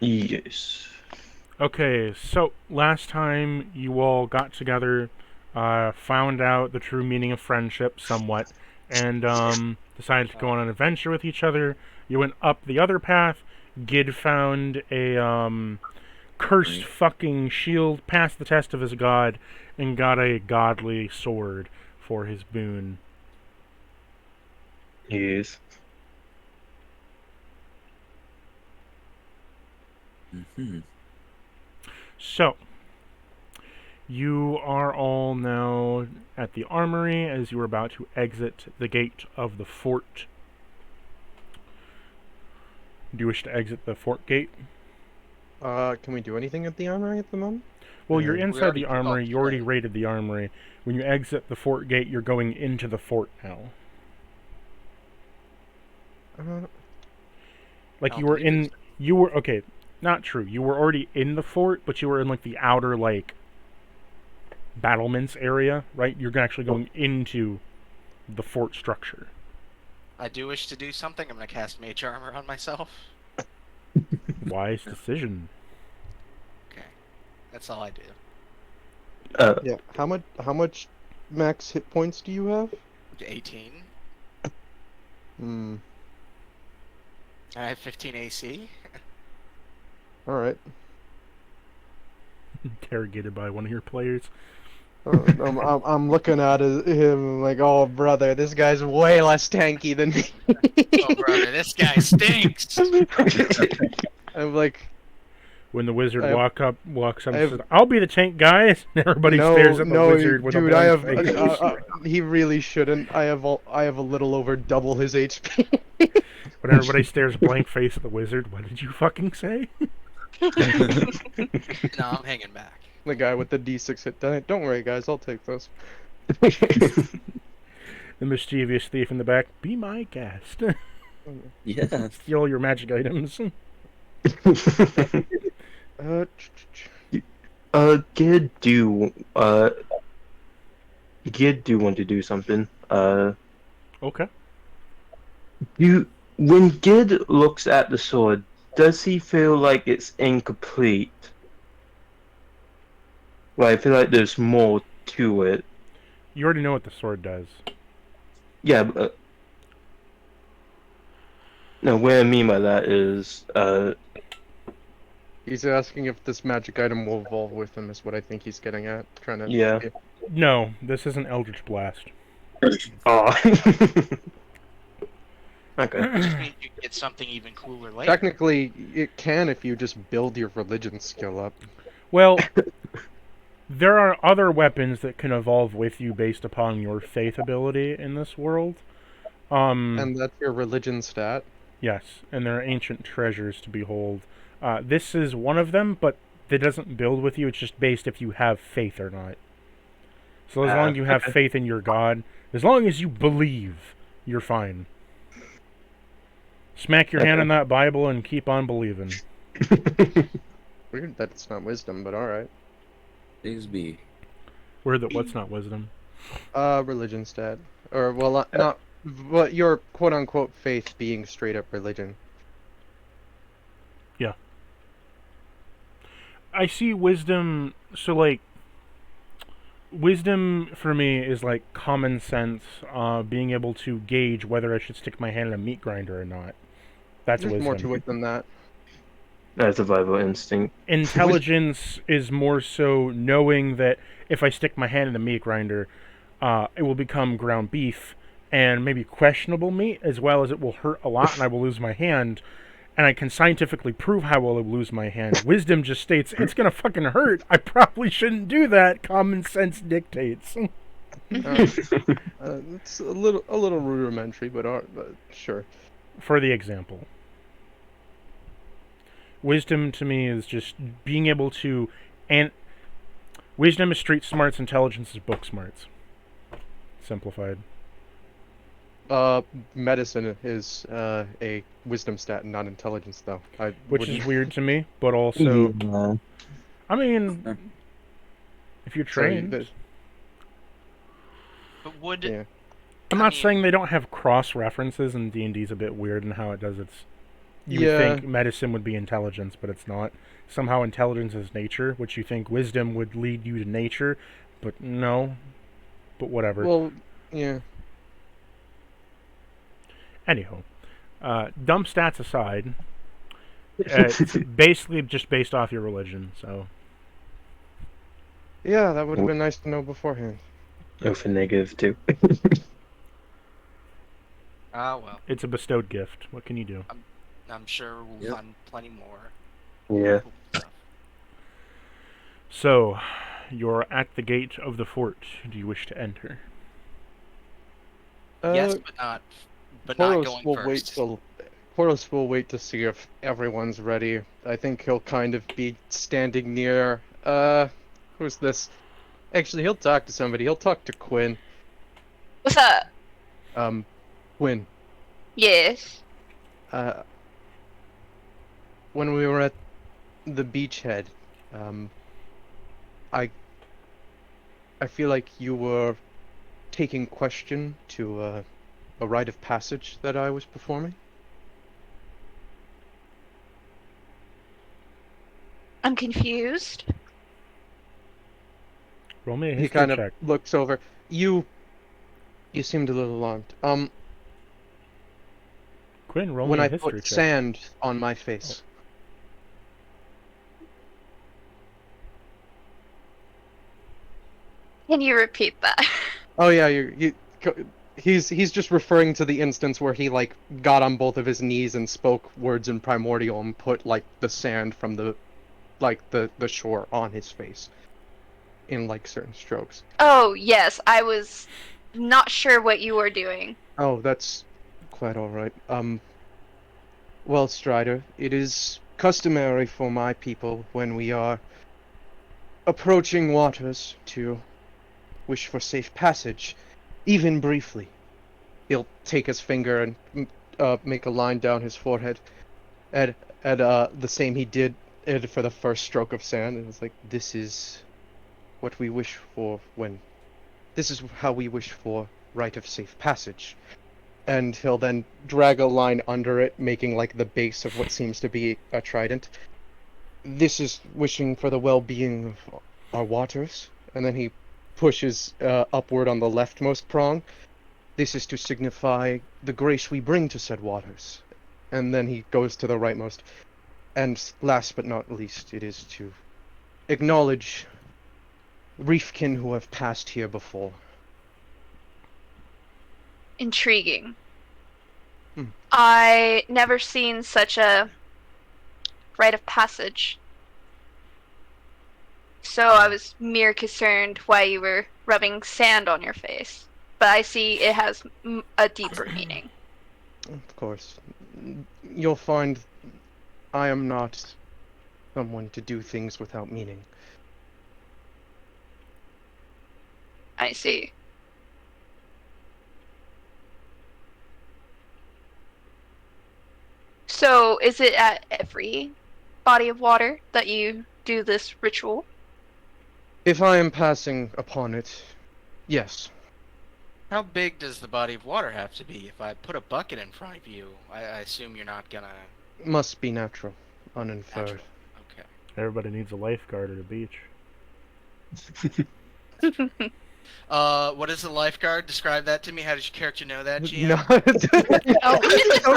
Yes. Okay, so last time you all got together, found out the true meaning of friendship somewhat, and decided to go on an adventure with each other. You went up the other path. Gid found a cursed fucking shield, passed the test of his god, and got a godly sword for his boon. Yes. Mm-hmm. So, you are all now at the armory as you are about to exit the gate of the fort. Do you wish to exit the fort gate? Can we do anything at the armory at the moment? Well, you're Or- We inside already the took all armory. the You already shit. raided the armory. When you exit the fort gate, you're going into the fort now. Uh, Like I'll you were believe in. it. You were okay. Not true. You were already in the fort, but you were in like the outer like battlements area, right? You're actually going into the fort structure. I do wish to do something. I'm gonna cast Mage Armor on myself. Wise decision. Okay, that's all I do. yeah. How much max hit points do you have? 18. Hmm. I have 15 AC. All right. Interrogated by one of your players. I'm looking at him like, oh brother, this guy's way less tanky than me. Oh brother, this guy stinks. I'm like, When the wizard I have- walks up I and have- says, "I'll be the tank, guys." And everybody stares at the wizard with dude, a I blank have. face. He really shouldn't. I have a little over double his HP. When everybody stares blank face at the wizard, what did you fucking say? No, I'm hanging back. The guy with the D6 hit die. Don't worry, guys. I'll take those. The mischievous thief in the back, be my guest. Yeah. Steal your magic items. Uh, Gid do want to do something. Okay. When Gid looks at the sword, does he feel like it's incomplete? Like, I feel like there's more to it. You already know what the sword does. Yeah, but no, what I mean by that is, He's asking if this magic item will evolve with him. Is what I think he's getting at. Trying to. yeah. No, this isn't Eldritch Blast. Oh. Okay. It just means you get something even cooler later. Technically, it can if you just build your religion skill up. Well, there are other weapons that can evolve with you based upon your faith ability in this world. And that's your religion stat. Yes, and there are ancient treasures to behold. This is one of them, but it doesn't build with you. It's just based if you have faith or not. So as long as you have okay. faith in your god, as long as you believe, you're fine. Smack your hand on that Bible and keep on believing. Weird that it's not wisdom, but alright. Bigsby. Word that what's not wisdom. Religion stat. Or, well, not. But your quote unquote faith being straight up religion. I see wisdom, so like, wisdom for me is like common sense, being able to gauge whether I should stick my hand in a meat grinder or not. That's There's wisdom. more to it than that. That's survival instinct. Intelligence is more so knowing that if I stick my hand in a meat grinder, it will become ground beef and maybe questionable meat, as well as it will hurt a lot and I will lose my hand. And I can scientifically prove how I will lose my hand. Wisdom just states it's gonna fucking hurt. I probably shouldn't do that. Common sense dictates. It's a little rudimentary, but sure. For the example, wisdom to me is just being able to, and wisdom is street smarts, intelligence is book smarts. Simplified. Medicine is a wisdom stat and not intelligence, though. Which wouldn't- is weird to me, but also, Yeah. I mean, if you're so you- trained, that- But would Yeah. I'm I not mean- saying they don't have cross references, and D&D's a bit weird in how it does its You would think medicine would be intelligence, but it's not. Somehow intelligence is nature, which you think wisdom would lead you to nature, but no. But whatever. Well, yeah. Anyhow, dumb stats aside, it's basically just based off your religion, so... Yeah, that would have been nice to know beforehand. Go for negative too. Ah, well. It's a bestowed gift. What can you do? I'm sure we'll Yep. find plenty more. Yeah. Cool stuff. So, you're at the gate of the fort. Do you wish to enter? Yes, but not Poros going will first. Poros will wait to see if everyone's ready. I think he'll kind of be standing near. Who's this? Actually, he'll talk to somebody. He'll talk to Quinn. What's up? Quinn. Yes. When we were at the beachhead, I feel like you were taking question to a rite of passage that I was performing. I'm confused. Roll me a He history kind of check. looks over. You seemed a little alarmed. Quinn, roll When me a I history put check. sand on my face. Can you repeat that? Oh yeah, he's just referring to the instance where he like got on both of his knees and spoke words in primordial and put like the sand from the shore on his face in like certain strokes. Oh, yes. I was not sure what you were doing. Oh, that's quite all right. Well, Strider, it is customary for my people when we are approaching waters to wish for safe passage, even briefly. He'll take his finger and make a line down his forehead, at the same he did for the first stroke of sand, and it's like, this is what we wish for this is how we wish for rite of safe passage. And he'll then drag a line under it, making like the base of what seems to be a trident. This is wishing for the well-being of our waters. And then he pushes upward on the leftmost prong. This is to signify the grace we bring to said waters. And then he goes to the rightmost. And last but not least, it is to acknowledge reefkin who have passed here before. Intriguing. Hmm. I never seen such a rite of passage. So I was mere concerned why you were rubbing sand on your face. But I see it has a deeper meaning. Of course. You'll find I am not someone to do things without meaning. I see. So, is it at every body of water that you do this ritual? If I am passing upon it, yes. How big does the body of water have to be? If I put a bucket in front of you, I assume you're not gonna... Must be natural, uninferred. Natural. Okay. Everybody needs a lifeguard at a beach. What is a lifeguard? Describe that to me. How does your character know that, GM? No.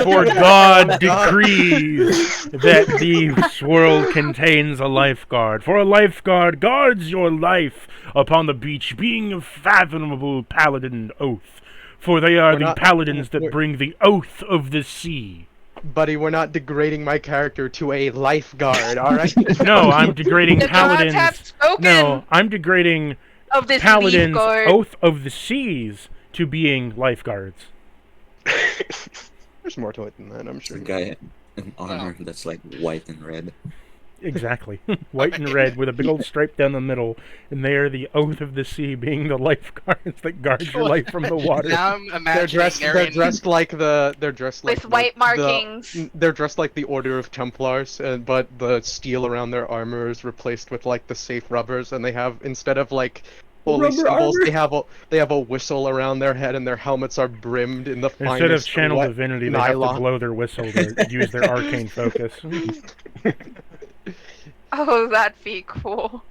For God decrees that this world contains a lifeguard. For a lifeguard guards your life upon the beach, being a fathomable paladin oath. For they are We're the not- paladins that we're- bring the oath of the sea. Buddy, we're not degrading my character to a lifeguard, alright? No, I'm degrading The gods paladins. have spoken No, I'm degrading of this paladins' guard. oath of the seas to being lifeguards. There's more to it than that, I'm It's sure. a guy in armor that's like white and red. Exactly. White and red with a big old stripe down the middle, and they are the oath of the sea, being the lifeguards that guard your life from the water. Now I'm They're imagining dressed like With white markings. They're dressed like the Order of Templars, but the steel around their armor is replaced with like the safe rubbers, and they have, instead of like holy Rubber symbols. armor. They have a whistle around their head, and their helmets are brimmed in the Instead of finest channel wet divinity, they have to nylon. blow their whistle to use their arcane focus. Oh, that'd be cool.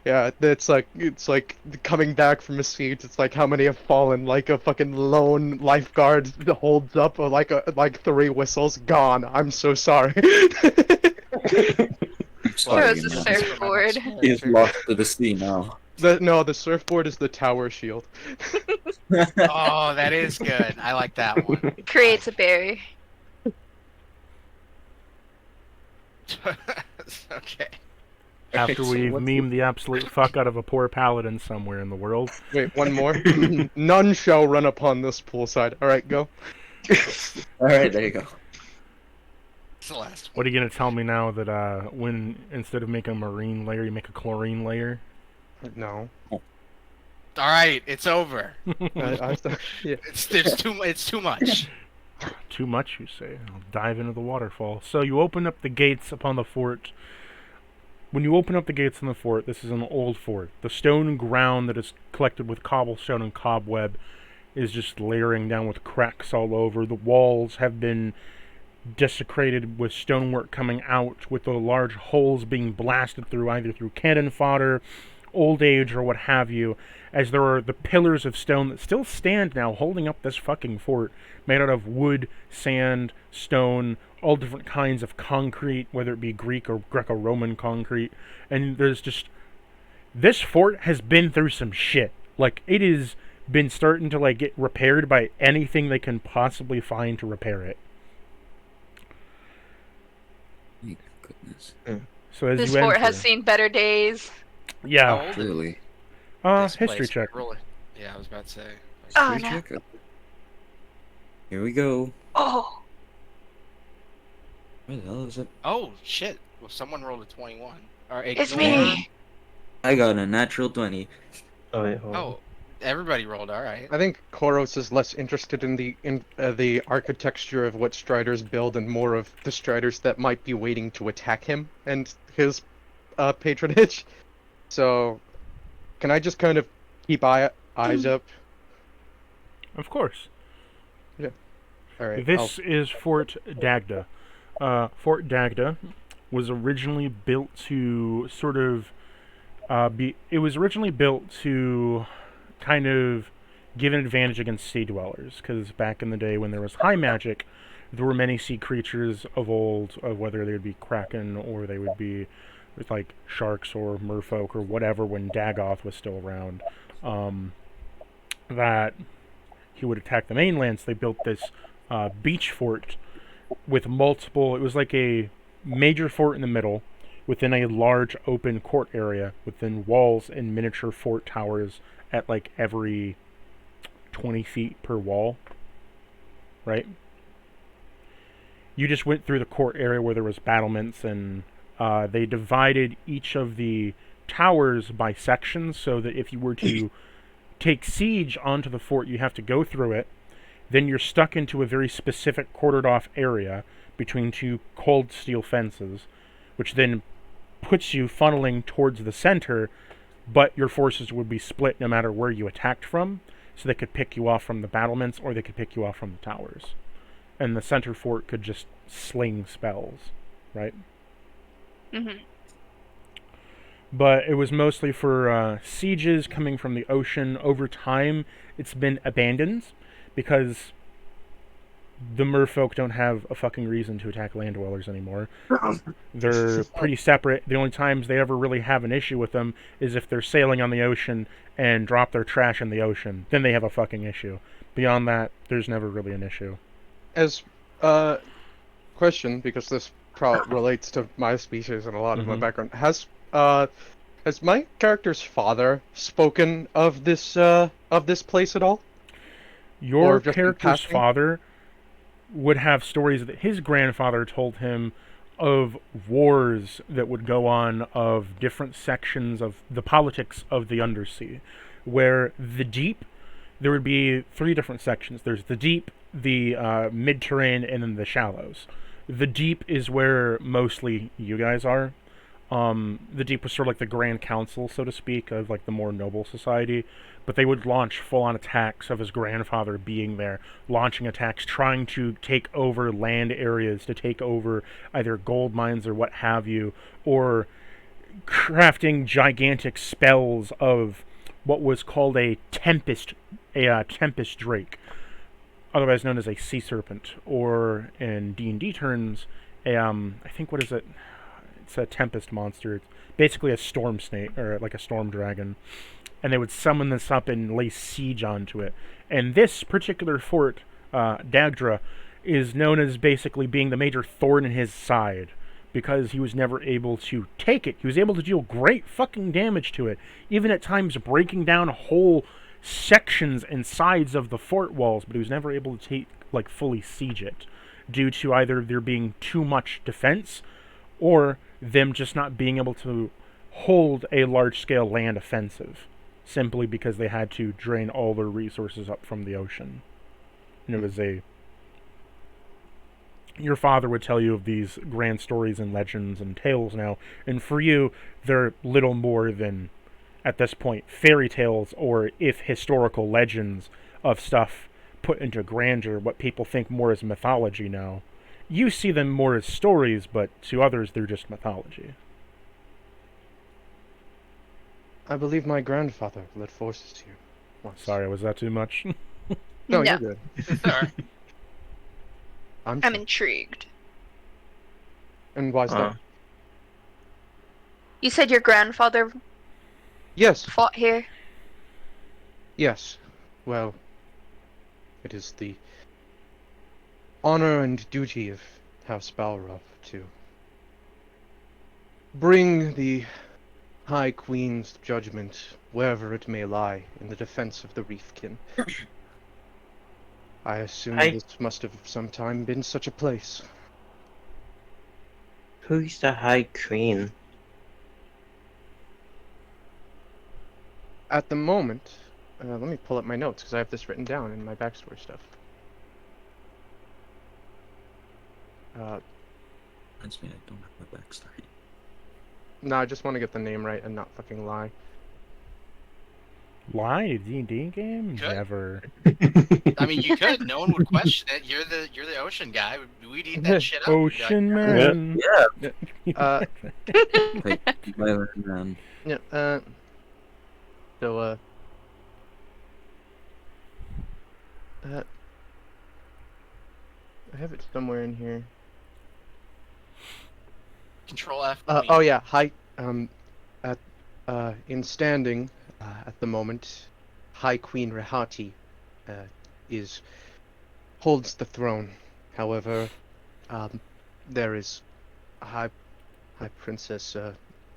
Yeah, it's like coming back from a siege. It's like how many have fallen? Like a fucking lone lifeguard holds up like 3 whistles. Gone. I'm so sorry. I'm sorry, Throws a man. surfboard. He is lost to the sea now. The surfboard is the tower shield. Oh, that is good. I like that one. Creates a barrier. Okay. After So we've what's memed the absolute fuck out of a poor paladin somewhere in the world. Wait, one more. None shall run upon this poolside. All right, go. All right, there you go. It's the last one. What are you gonna tell me now that when instead of making a marine layer, you make a chlorine layer? No. All right, it's over. Yeah. It's too much. Too much, you say? I'll dive into the waterfall. So you open up the gates upon the fort. When you open up the gates in the fort, this is an old fort. The stone ground that is collected with cobblestone and cobweb is just layering down with cracks all over. The walls have been desecrated with stonework coming out, with the large holes being blasted through either through cannon fodder, old age, or what have you, as there are the pillars of stone that still stand now holding up this fucking fort, made out of wood, sand, stone, all different kinds of concrete, whether it be Greek or Greco-Roman concrete. And there's just, this fort has been through some shit. Like, it has been starting to like get repaired by anything they can possibly find to repair it. My goodness. So as This you fort enter, has seen better days. How yeah, old is Truly. this history place? check. Roll it. Yeah, I was about to say. Oh, History no. check? Here we go. Oh, Where the hell is it? Oh shit! Well, someone rolled a 21. Or it's ignore- me. I got a natural 20. Oh, wait, hold on. Oh, everybody rolled. All right. I think Koros is less interested in the architecture of what Striders build and more of the Striders that might be waiting to attack him and his patronage. So, can I just kind of keep eyes up? Of course. All right. This is Fort Dagda. Fort Dagda was originally built to sort of it was originally built to kind of give an advantage against sea dwellers, because back in the day when there was high magic, there were many sea creatures of old, whether they would be kraken or they would be with like sharks or merfolk or whatever, when Dagoth was still around, that he would attack the mainland. So they built this beach fort with multiple, it was like a major fort in the middle within a large open court area within walls and miniature fort towers at like every 20 feet per wall, right? You just went through the court area where there was battlements, and they divided each of the towers by sections, so that if you were to take siege onto the fort, you have to go through it. Then you're stuck into a very specific quartered off area between 2 cold steel fences, which then puts you funneling towards the center, but your forces would be split no matter where you attacked from, so they could pick you off from the battlements or they could pick you off from the towers. And the center fort could just sling spells, right? Mm-hmm. But it was mostly for sieges coming from the ocean. Over time, it's been abandoned because the merfolk don't have a fucking reason to attack land dwellers anymore. They're pretty separate. The only times they ever really have an issue with them is if they're sailing on the ocean and drop their trash in the ocean. Then they have a fucking issue. Beyond that, there's never really an issue. As question, because this relates to my species and a lot of my background, has my character's father spoken of this place at all? Your Or just in character's passing? father would have stories that his grandfather told him of wars that would go on, of different sections of the politics of the undersea, where the deep, there would be 3 different sections. There's the deep, the mid-terrain, and then the shallows. The deep is where mostly you guys are. The Deep was sort of like the Grand Council, so to speak, of like the more noble society. But they would launch full-on attacks of his grandfather being there, launching attacks, trying to take over land areas, to take over either gold mines or what have you, or crafting gigantic spells of what was called a tempest drake, otherwise known as a sea serpent, or in D&D terms, I think what is it? It's a tempest monster. It's basically a storm snake, or like a storm dragon. And they would summon this up and lay siege onto it. And this particular fort, Dagdra, is known as basically being the major thorn in his side, because he was never able to take it. He was able to deal great fucking damage to it, even at times breaking down whole sections and sides of the fort walls, but he was never able to fully siege it, due to either there being too much defense, or them just not being able to hold a large-scale land offensive, simply because they had to drain all their resources up from the ocean. And it was your father would tell you of these grand stories and legends and tales now, and for you, they're little more than, at this point, fairy tales, or if historical legends of stuff put into grandeur, what people think more as mythology now. You see them more as stories, but to others, they're just mythology. I believe my grandfather led forces here once. Sorry, was that too much? No, No. you're good. Alright. I'm intrigued. And why's that? You said your grandfather Yes, fought here? yes. Well, it is the honor and duty of House Balrog to bring the High Queen's judgment wherever it may lie in the defense of the Reefkin. I assume this must have sometime been such a place. Who's the High Queen? At the moment, let me pull up my notes because I have this written down in my backstory stuff. Reminds me, I don't have my backstory. No, I just want to get the name right and not fucking lie. Lie? A D&D game? Good. Never. I mean, you could. No one would question it. You're the ocean guy. We'd eat that shit up. Ocean We'd Man. Yeah. Like, man. Yeah, so, I have it somewhere in here. Control F. Oh yeah, in standing, at the moment, High Queen Rehati, holds the throne. However, there is High Princess,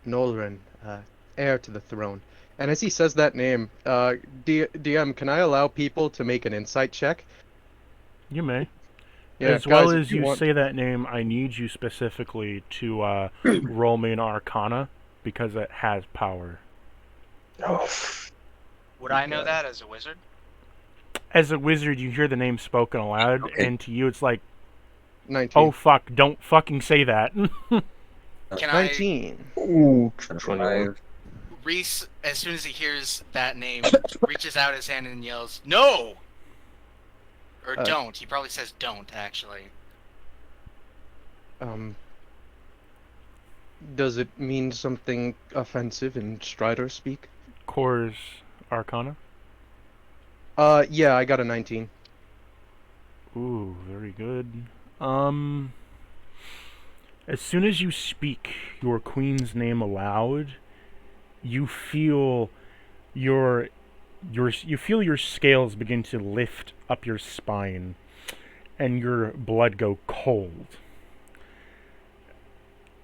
Nolren, heir to the throne. And as he says that name, DM, can I allow people to make an insight check? You may. Yeah, as well guys, as you say that name, I need you specifically to roll me an Arcana, because it has power. Oh. Would I know that as a wizard? As a wizard, you hear the name spoken aloud, Okay. and to you it's like, 19. oh fuck, don't fucking say that. Can 19. Ooh, 25. Reese, as soon as he hears that name, reaches out his hand and yells, "No!" Or don't. He probably says don't, actually. Does it mean something offensive in Strider speak? Core's Arcana. Yeah, I got a 19. Ooh, very good. As soon as you speak your queen's name aloud, you feel your scales begin to lift up your spine, and your blood go cold.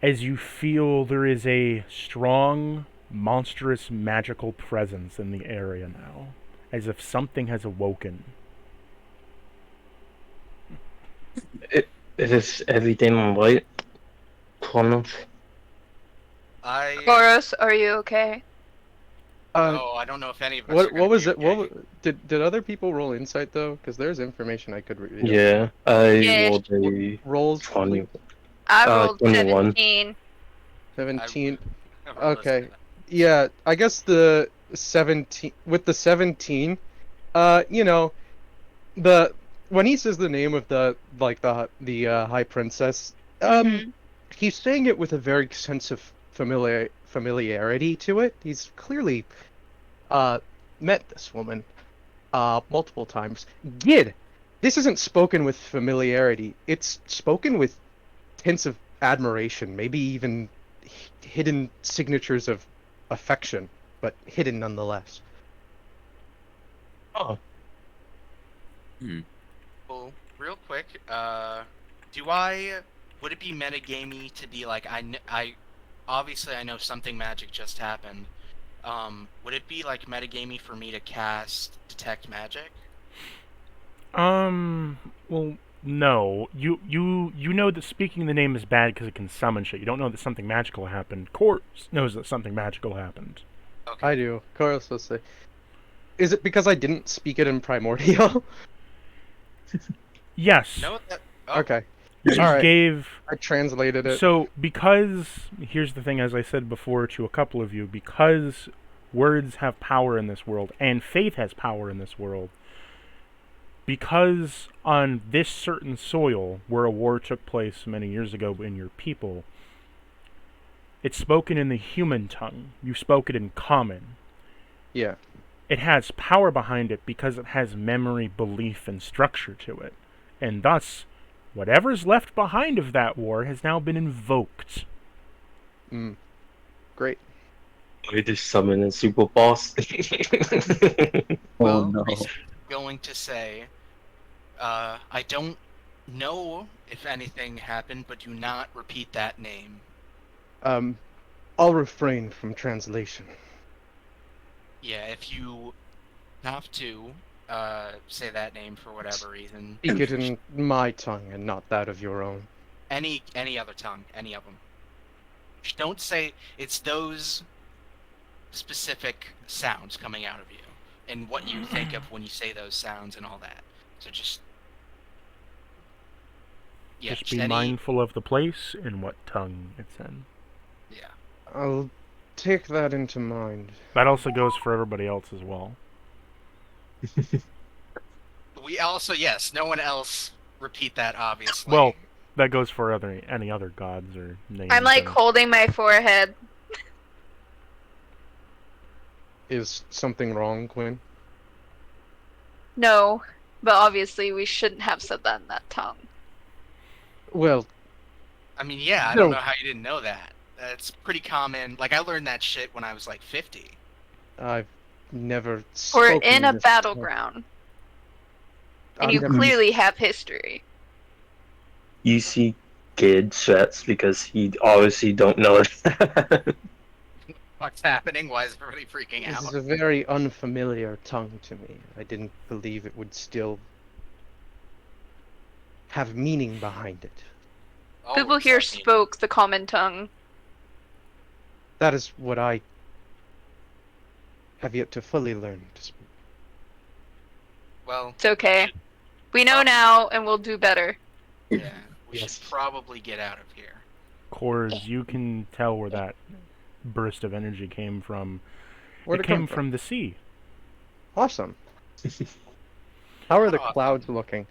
As you feel there is a strong, monstrous, magical presence in the area now, as if something has awoken. Is everything alright? Connor? Boros, are you okay? Oh, I don't know if any of us. are What gonna was be it? okay. Did other people roll insight though? Because there's information I could read. Yeah, I Yeah. rolled a Rolls. 20. I rolled 21. 17. 17. Never listened Okay. to that. Yeah, I guess the 17 with the 17, you know, the when he says the name of the high princess, Mhm. he's saying it with a very sense of familiarity to it. He's clearly met this woman multiple times. Gid, this isn't spoken with familiarity. It's spoken with hints of admiration, maybe even hidden signatures of affection, but hidden nonetheless. Oh, Well, real quick, would it be metagamey to be like, obviously I know something magic just happened. Would it be like metagamey for me to cast detect magic? Well, no. You know that speaking the name is bad because it can summon shit. You don't know that something magical happened. Course knows that something magical happened. Okay. I do. Carlos will say. Is it because I didn't speak it in primordial? Yes. No, Okay. You Alright. gave... I translated it. So, because... Here's the thing, as I said before to a couple of you, because words have power in this world, and faith has power in this world, because on this certain soil, where a war took place many years ago in your people, it's spoken in the human tongue. You spoke it in common. Yeah. It has power behind it because it has memory, belief, and structure to it. And thus, whatever's left behind of that war has now been invoked. Great. we just summon a super boss. well, Oh no. Reese is going to say, I don't know if anything happened, but do not repeat that name. I'll refrain from translation. Yeah, if you have to say that name for whatever reason, Speak it in my tongue and not that of your own. any other tongue, any of them. Just don't say it's those specific sounds coming out of you and what you think of when you say those sounds and all that. So just Just be any, mindful of the place and what tongue it's in. yeah. I'll take that into mind. That also goes for everybody else as well. We also, yes, no one else repeat that, obviously. Well, that goes for any other gods or names. I'm like or... holding my forehead. Is something wrong, Quinn? No, but obviously we shouldn't have said that in that tongue. Well, I mean, yeah, I No. don't know how you didn't know that. That's pretty common. Like, I learned that shit when I was like 50. I've never We're spoken in a this battleground, and I've you never- clearly have history. You see Kid sweats because he obviously don't know that. What's happening? Why is everybody freaking This out? is a very unfamiliar tongue to me. I didn't believe it would still have meaning behind it. People Always here have meaning. spoke the common tongue. That is what I have yet to fully learn to speak. Well, It's okay. We know now, and we'll do better. yeah, we Yes. should probably get out of here. Cores, you can tell where that burst of energy came from. Where'd It came from the sea. Awesome. How are the Awesome. clouds looking?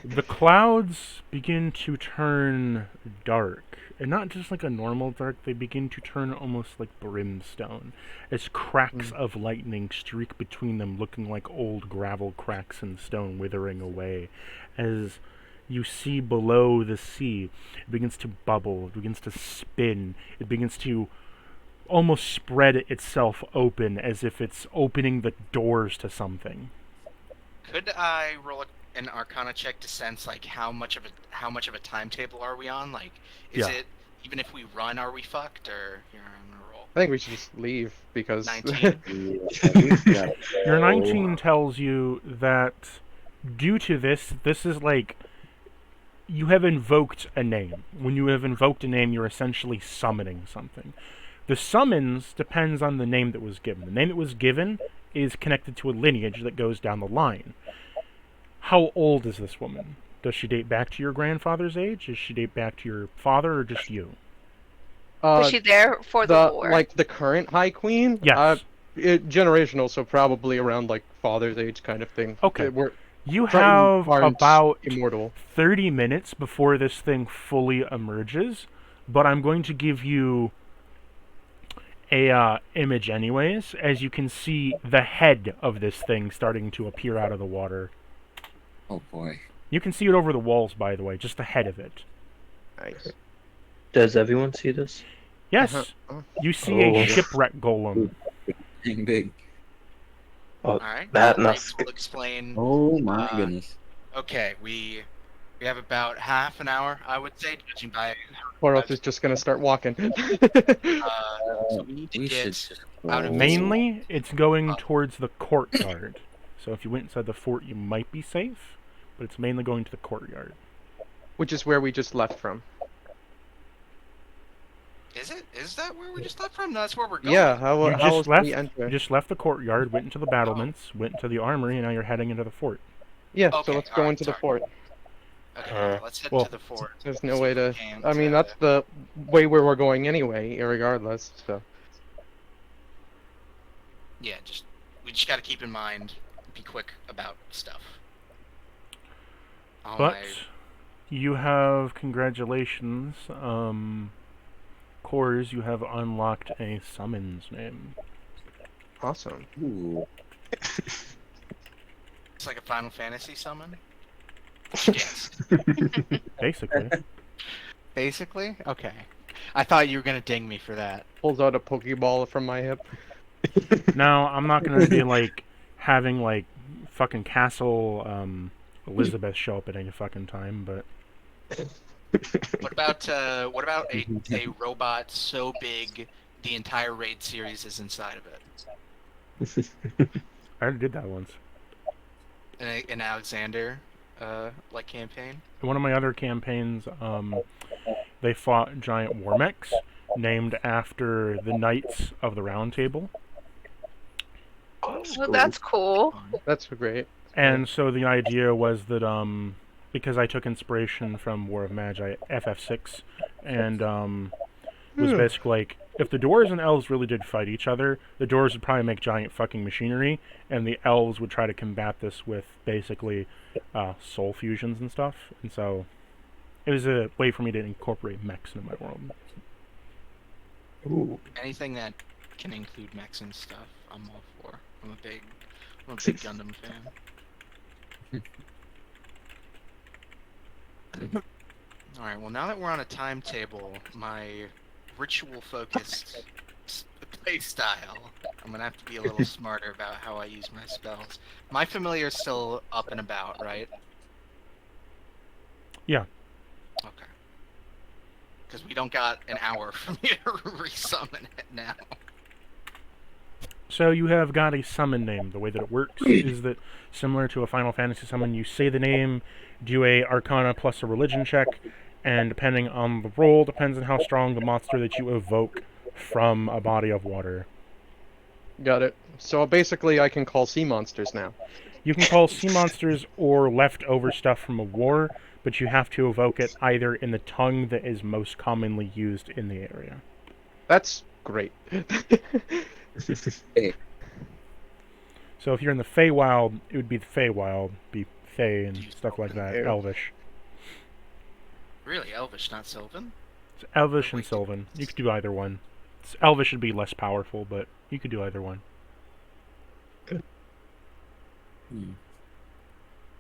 The clouds begin to turn dark. And not just like a normal dark, they begin to turn almost like brimstone. As cracks of lightning streak between them, looking like old gravel cracks in stone withering away. As you see below the sea, it begins to bubble, it begins to spin, it begins to almost spread itself open as if it's opening the doors to something. Could I roll an Arcana check to sense like how much of a timetable are we on? Like, is Yeah. it even if we run, are we fucked? Or here, I'm gonna roll I think we should just leave because 19. Your 19 tells you that due to this is like you have invoked a name. When you have invoked a name, you're essentially summoning something. The summons depends on the name that was given. The name that was given is connected to a lineage that goes down the line. How old is this woman? Does she date back to your grandfather's age? Does she date back to your father, or just you? Was Uh, she there for the war? like the current High Queen? Yes. Generational, so probably around like father's age kind of thing. Okay. We're You probably have aren't about immortal. 30 minutes before this thing fully emerges, but I'm going to give you a image anyways, as you can see the head of this thing starting to appear out of the water. Oh boy. You can see it over the walls, by the way, just the head of it. Nice. Does everyone see this? Yes, Uh-huh. you see Oh. a shipwreck golem. Dang big. Oh, All right. that I'll must. explain. Oh my Uh, goodness. Okay, we have about half an hour, I would say, judging by. Boros is just gonna start walking. So we need to We get should just out of go. Mainly, it's going towards the courtyard. So if you went inside the fort, you might be safe, but it's mainly going to the courtyard. Which is where we just left from. Is it? Is that where we just left from? No, that's where we're going. Yeah, how You else just do left. we You enter? just left the courtyard, went into the battlements, went into the armory, and now you're heading into the fort. Yeah, Okay, so let's go alright, into the sorry. fort. Okay, let's head well, to the fort. There's no way to. Can I mean, that's the way where we're going anyway, irregardless. So. Yeah, we just got to keep in mind, be quick about stuff. All But right. you have congratulations, Cores. You have unlocked a summons name. Awesome. Ooh. It's like a Final Fantasy summon. Yes. Basically, Basically, okay. I thought you were gonna ding me for that. Pulls out a Pokeball from my hip. now I'm not gonna be like having like fucking Castle Elizabeth show up at any fucking time, but What about a robot so big the entire raid series is inside of it? I already did that once. An Alexander, like campaign. In one of my other campaigns, they fought giant war mechs named after the Knights of the Round Table. Well, that's cool. That's great. And so the idea was that because I took inspiration from War of Magi FF6, and was basically like, if the dwarves and elves really did fight each other, the dwarves would probably make giant fucking machinery, and the elves would try to combat this with basically soul fusions and stuff. And so it was a way for me to incorporate mechs into my world. Ooh. Anything that can include mechs and stuff, I'm all for. I'm a big Gundam fan. Alright, well now that we're on a timetable, my ritual-focused play style, I'm gonna have to be a little smarter about how I use my spells. My familiar is still up and about, right? Yeah. Okay. Because we don't got an hour for me to resummon it now. So you have got a summon name. The way that it works is that, similar to a Final Fantasy summon, you say the name, do a Arcana plus a Religion check, and depending on the roll, depends on how strong the monster that you evoke from a body of water. Got it. So basically, I can call sea monsters now. You can call sea monsters or leftover stuff from a war, but you have to evoke it either in the tongue that is most commonly used in the area. That's great. So if you're in the Feywild, it would be the Feywild, be Fey and stuff like that, Ew. Elvish. Really, Elvish, not Sylvan? It's Elvish and Sylvan. You could do either one. Elvish would be less powerful, but you could do either one.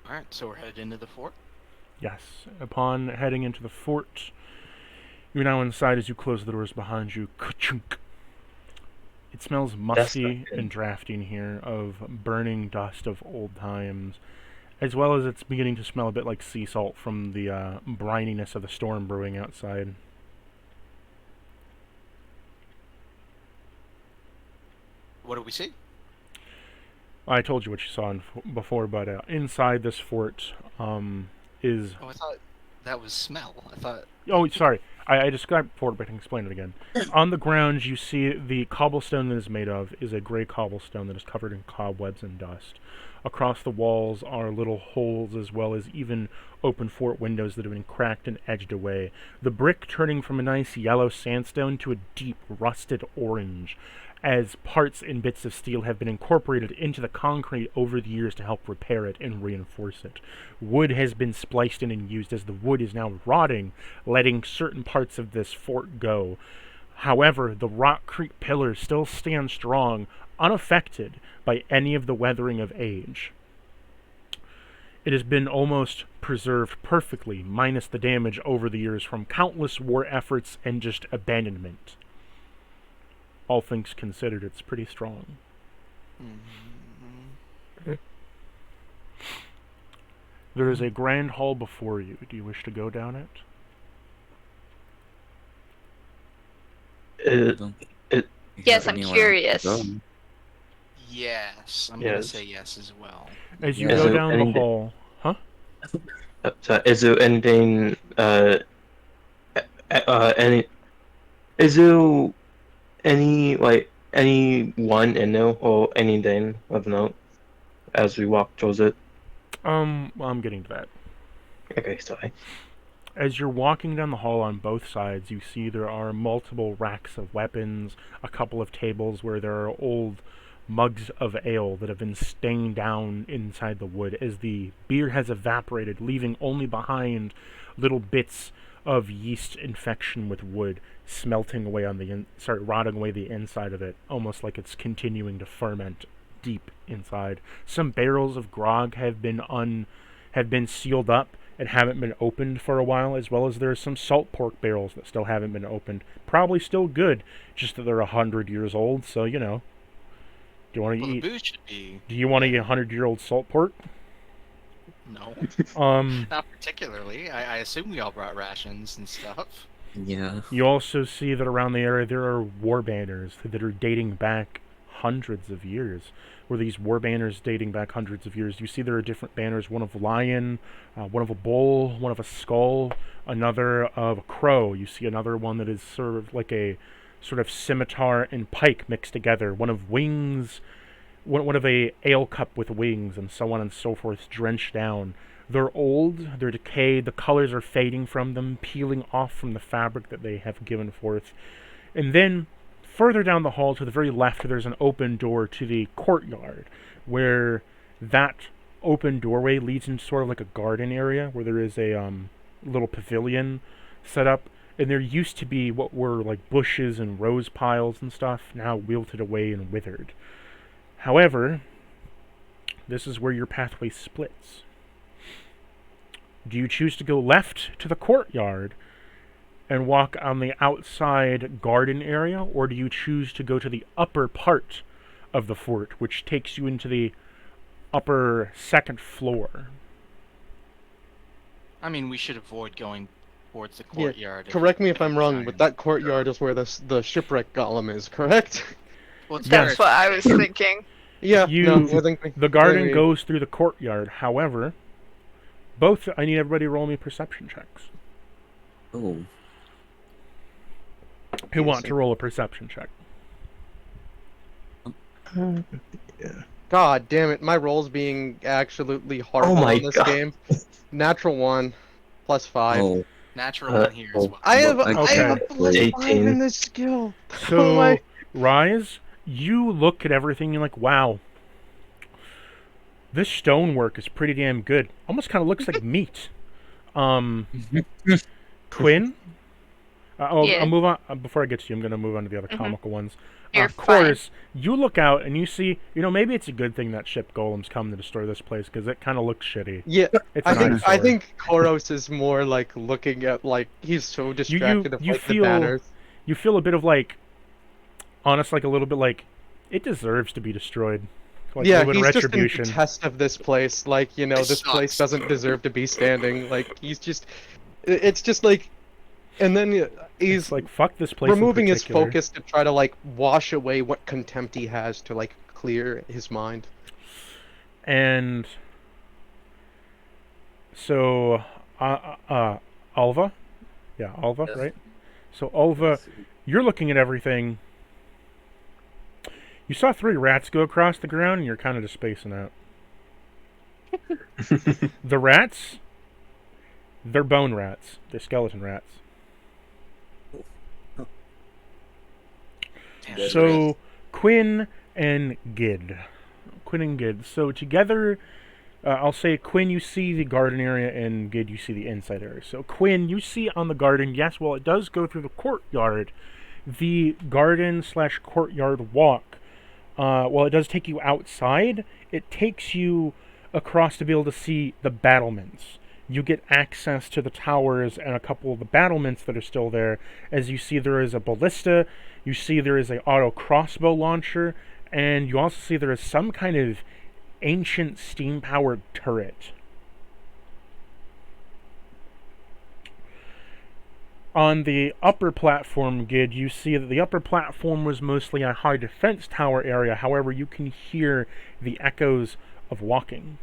Alright, so we're headed into the fort. Yes. Upon heading into the fort, you're now inside as you close the doors behind you. Ka-chunk. It smells musty and drafty in here, of burning dust of old times, as well as it's beginning to smell a bit like sea salt from the brininess of the storm brewing outside. What do we see? I told you what you saw before, but inside this fort is... Oh, I thought that was smell. I thought... Oh, sorry. I described before, but I can explain it again. On the ground, you see the cobblestone that is made of is a gray cobblestone that is covered in cobwebs and dust. Across the walls are little holes as well as even open fort windows that have been cracked and edged away. The brick turning from a nice yellow sandstone to a deep rusted orange, as parts and bits of steel have been incorporated into the concrete over the years to help repair it and reinforce it. Wood has been spliced in and used as the wood is now rotting, letting certain parts of this fort go. However, the rock creek pillars still stand strong, unaffected by any of the weathering of age. It has been almost preserved perfectly, minus the damage over the years from countless war efforts and just abandonment. All things considered, it's pretty strong. There is a grand hall before you. Do you wish to go down it? Yes, I'm curious. Yes, I'm gonna Yes. say yes as well. As you Yeah. go Is there down the anything- hall, huh? So is there anything, any, is there anyone in there or anything of note as we walk towards it? Well, I'm getting to that. Okay, sorry. As you're walking down the hall on both sides, you see there are multiple racks of weapons, a couple of tables where there are old mugs of ale that have been stained down inside the wood as the beer has evaporated, leaving only behind little bits of yeast infection with wood, smelting away on the rotting away the inside of it, almost like it's continuing to ferment deep inside. Some barrels of grog have been sealed up and haven't been opened for a while, as well as there are some salt pork barrels that still haven't been opened. Probably still good, just that they're 100 years old, so you know. Do you want to Well, the eat? booze should be Do you want to eat 100-year-old salt pork? no, Um, not particularly. I assume we all brought rations and stuff. Yeah. you also see that around the area there are war banners that are dating back hundreds of years. Were these war banners dating back hundreds of years? You see there are different banners, one of a lion, one of a bull, one of a skull, another of a crow. You see another one that is sort of like a sort of scimitar and pike mixed together, one of wings, one of a ale cup with wings, and so on and so forth, drenched down. They're old, they're decayed, the colors are fading from them, peeling off from the fabric that they have given forth. And then, further down the hall to the very left, there's an open door to the courtyard, where that open doorway leads into sort of like a garden area, where there is a little pavilion set up. And there used to be what were like bushes and rose piles and stuff, now wilted away and withered. However, this is where your pathway splits. Do you choose to go left to the courtyard and walk on the outside garden area, or do you choose to go to the upper part of the fort, which takes you into the upper second floor? I mean, we should avoid going towards the Yeah, courtyard. Correct me if I'm we're wrong, trying but to- that courtyard is where the shipwreck golem is, correct? Well, it's That's where what I was thinking. Yeah, You- no, I think The garden maybe- goes through the courtyard. However, I need everybody to roll me perception checks. Oh. Who want to roll a perception check? God damn it, my roll's being absolutely horrible my in this God. game. Natural 1, plus 5. Oh. natural one here as well. I have Okay. I have a plus 5 18. in this skill. Oh So, my... Rise, you look at everything and you're like, wow, this stonework is pretty damn good. Almost kind of looks like meat. Quinn? Yeah. I'll move on. Before I get to you, I'm going to move on to the other Mhm. comical ones. You're Of fine. course, you look out and you see, maybe it's a good thing that ship golems come to destroy this place, because it kind of looks shitty. Yeah, It's I an think eyesore. Koros is more like looking at like he's so distracted of you like feel- the banners. You feel a bit of like, honest, like a little bit like, it deserves to be destroyed. Like a Yeah, little bit he's of just in retribution. detest of this place. Like, This this place sucks. doesn't deserve to be standing. Like, he's just, it's just like, and then he's It's like, fuck this place in removing his particular. focus to try to like wash away what contempt he has to like clear his mind. And so, Alva? Yeah, Alva, Yes. right? So, Alva, you're looking at everything. You saw 3 rats go across the ground, and you're kind of just spacing out. The rats, they're bone rats. They're skeleton rats. Damn. So, Quinn and Gid. Quinn and Gid. So, together, I'll say, Quinn, you see the garden area, and Gid, you see the inside area. So, Quinn, you see on the garden, yes, well, it does go through the courtyard. The garden/courtyard walk, while it does take you outside, it takes you across to be able to see the battlements. You get access to the towers and a couple of the battlements that are still there. As you see, there is a ballista, you see there is an auto crossbow launcher, and you also see there is some kind of ancient steam-powered turret. On the upper platform, Gid, you see that the upper platform was mostly a high defense tower area. However, you can hear the echoes of walking,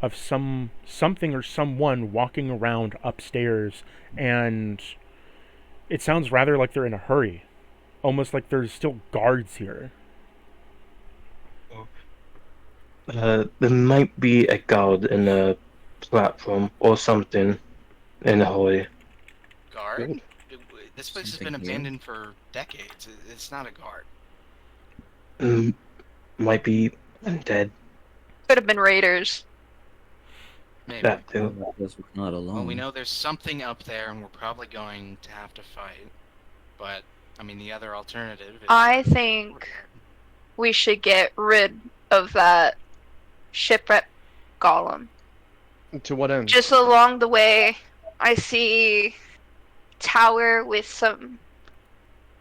of something or someone walking around upstairs, and it sounds rather like they're in a hurry, almost like there's still guards here. There might be a guard in the platform or something in the hallway. Guard? Good. This place has Something been here? abandoned for decades. It's not a guard. Might be undead. Could have been raiders. Maybe. That too. Because we're not alone. Well, we know there's something up there, and we're probably going to have to fight. But, I mean, the other alternative is... I think we should get rid of that shipwreck golem. To what end? Just along the way, I see tower with some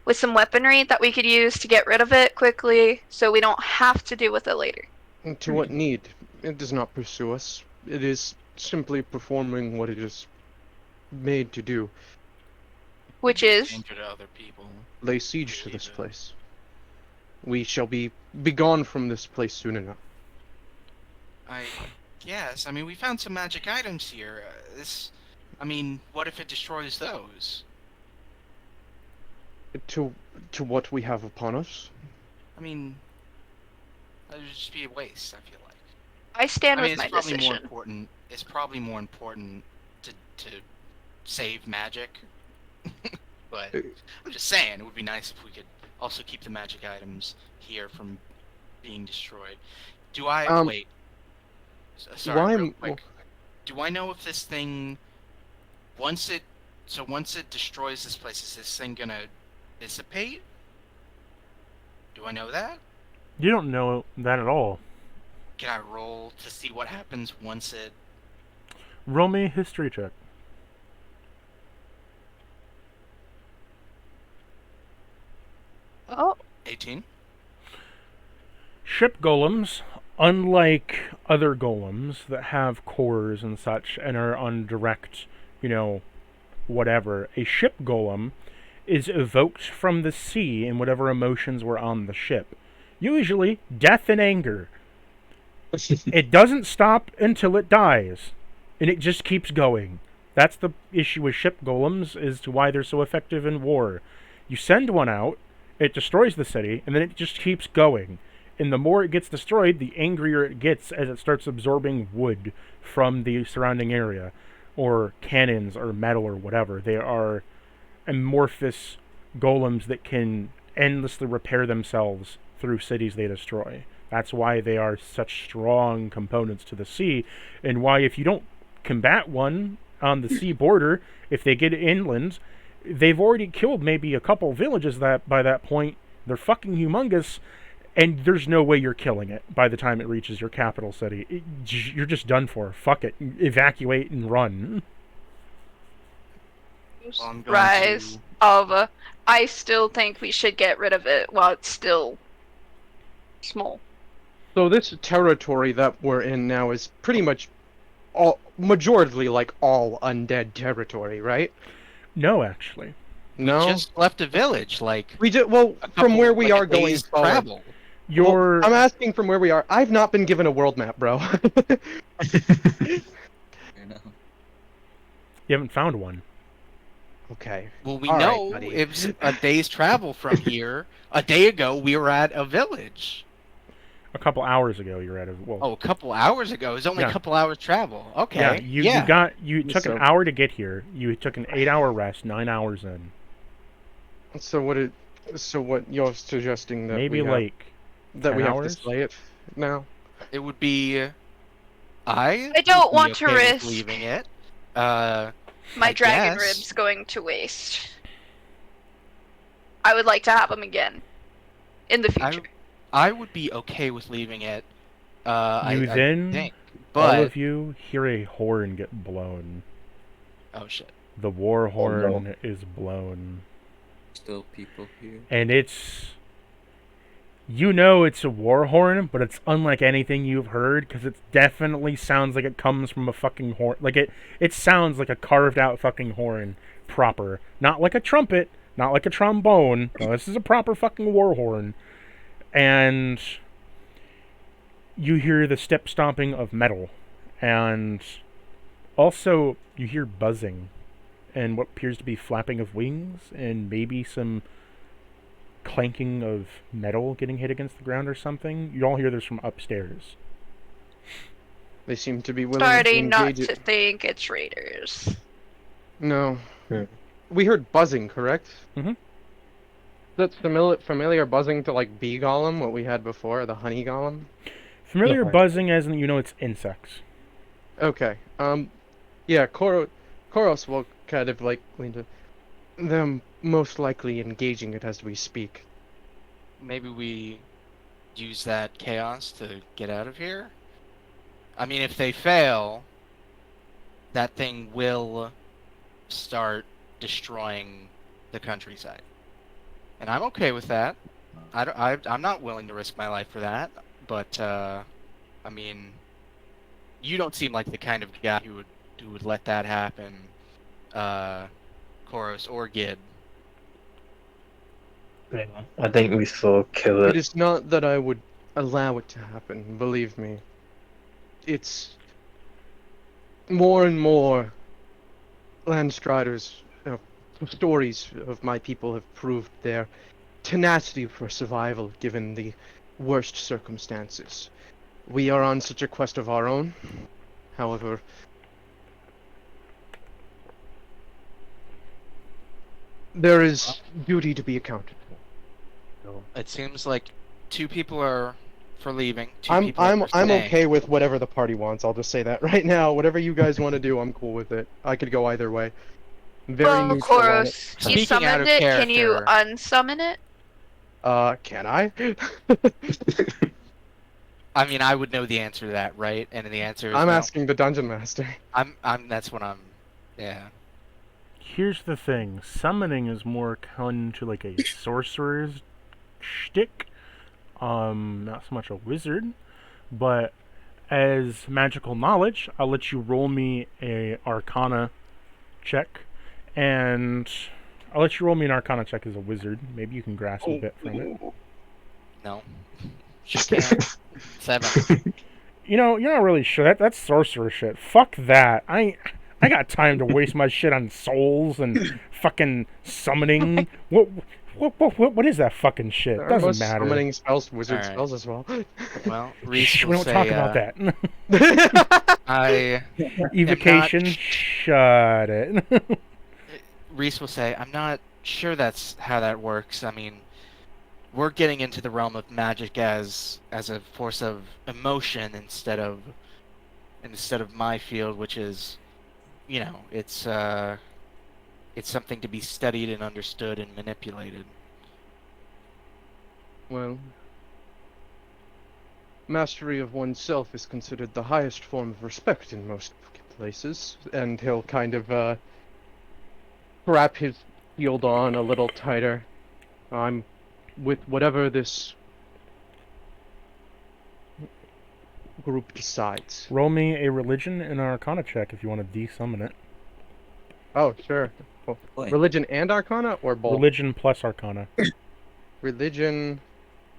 weaponry that we could use to get rid of it quickly, so we don't have to deal with it later. To what need? It does not pursue us. It is simply performing what it is made to do. Which is danger to other people. Lay siege to this place. We shall be gone from this place soon enough. Yes, I mean, we found some magic items here. I mean, what if it destroys those? To what we have upon us. I mean, that would just be a waste, I feel like. I stand I mean, with my it's probably more decision. important. It's probably more important to save magic. But I'm just saying, it would be nice if we could also keep the magic items here from being destroyed. Do I wait? Sorry, why real am- quick. Do I know if this thing, once it destroys this place, is this thing gonna dissipate? Do I know that? You don't know that at all. Can I roll to see what happens once it... Roll me a history check. Oh, 18? Ship golems, unlike other golems that have cores and such and are on direct, whatever, a ship golem is evoked from the sea in whatever emotions were on the ship. Usually, death and anger. It doesn't stop until it dies, and it just keeps going. That's the issue with ship golems, as to why they're so effective in war. You send one out, it destroys the city, and then it just keeps going. And the more it gets destroyed, the angrier it gets as it starts absorbing wood from the surrounding area, or cannons, or metal, or whatever. They are amorphous golems that can endlessly repair themselves through cities they destroy. That's why they are such strong components to the sea, and why if you don't combat one on the sea border, if they get inland, they've already killed maybe a couple villages that by that point. They're fucking humongous, and there's no way you're killing it by the time it reaches your capital city. You're just done for. Fuck it. Evacuate and run. Well, I'm going rise to... of. I still think we should get rid of it while it's still small. So this territory that we're in now is pretty much majority like all undead territory, right? No, actually. No? Just left a village, like... We did, well, from where we are going day's forward. travel. You're... Well, I'm asking from where we are. I've not been given a world map, bro. Fair enough. You haven't found one. Okay. Well, we All right, know buddy. it's a day's travel from here. A day ago, we were at a village. a couple hours ago. You're at a well. Oh, a couple hours ago. It was only Yeah. a couple hours travel. Okay. Yeah, you took So- an hour to get here. You took an 8-hour rest, 9 hours in. So what you're suggesting that Maybe we have, like that 10 we have hours? to slay it now? It would be. I don't would be want to okay with risk leaving it. My I dragon guess. ribs going to waste. I would like to have them again in the future. I would be okay with leaving it. I think, all but of you hear a horn get blown. oh shit. The war horn no. is blown. Still people here. And it's... You know it's a war horn, but it's unlike anything you've heard, because it definitely sounds like it comes from a fucking horn. Like, it sounds like a carved-out fucking horn, proper. Not like a trumpet, not like a trombone. No, this is a proper fucking war horn. And you hear the step-stomping of metal. And also, you hear buzzing. And what appears to be flapping of wings, and maybe some clanking of metal getting hit against the ground or something. You all hear this from upstairs. They seem to be willing to Starting not engage to it. think it's raiders. No. Yeah. We heard buzzing, correct? Mhm. That's familiar buzzing to like bee golem, what we had before, the honey golem. Familiar Yeah. buzzing as in, you know, it's insects. Okay. Yeah, Koros will kind of like lean to them most likely engaging it as we speak. Maybe we use that chaos to get out of here? I mean, if they fail, that thing will start destroying the countryside. And I'm okay with that. I'm not willing to risk my life for that. But, I mean, you don't seem like the kind of guy who would let that happen, Koros or Gid. Yeah, I think we saw kill It it. is not that I would allow it to happen, believe me. It's more and more Landstriders, stories of my people have proved their tenacity for survival given the worst circumstances. We are on such a quest of our own. However, there is duty to be accounted for. So, It seems like 2 people are for leaving. 2 I'm people are for I'm staying. okay with whatever the party wants. I'll just say that right now. Whatever you guys want to do, I'm cool with it. I could go either way. Very Well, neutral on it. Koros, Speaking he out summoned of it. Can you character- unsummon it? Can I? I mean, I would know the answer to that, right? And the answer is I'm no. asking the dungeon master. That's what I'm. Yeah. Here's the thing. Summoning is more akin to like a sorcerer's shtick. Not so much a wizard. But as magical knowledge, I'll let you roll me a Arcana check. And I'll let you roll me an Arcana check as a wizard. Maybe you can grasp a bit from it. No. Just can't. 7. You know, you're not really sure. That's sorcerer shit. Fuck that. I got time to waste my shit on souls and fucking summoning. What is that fucking shit? There are Doesn't most matter. summoning spells, wizard Alright. spells as well. Well, Reese Shh, we will don't say, talk about that. I. Evocation, shut it. Reese will say, I'm not sure that's how that works. I mean, we're getting into the realm of magic as a force of emotion instead of my field, which is, you know, it's something to be studied and understood and manipulated. Well, mastery of oneself is considered the highest form of respect in most places, and he'll kind of wrap his shield on a little tighter. I'm with whatever this group decides. Roll me a religion and an Arcana check if you want to de-summon it. Oh, sure. Well, Boy. religion and Arcana, or both? Religion plus Arcana. Religion.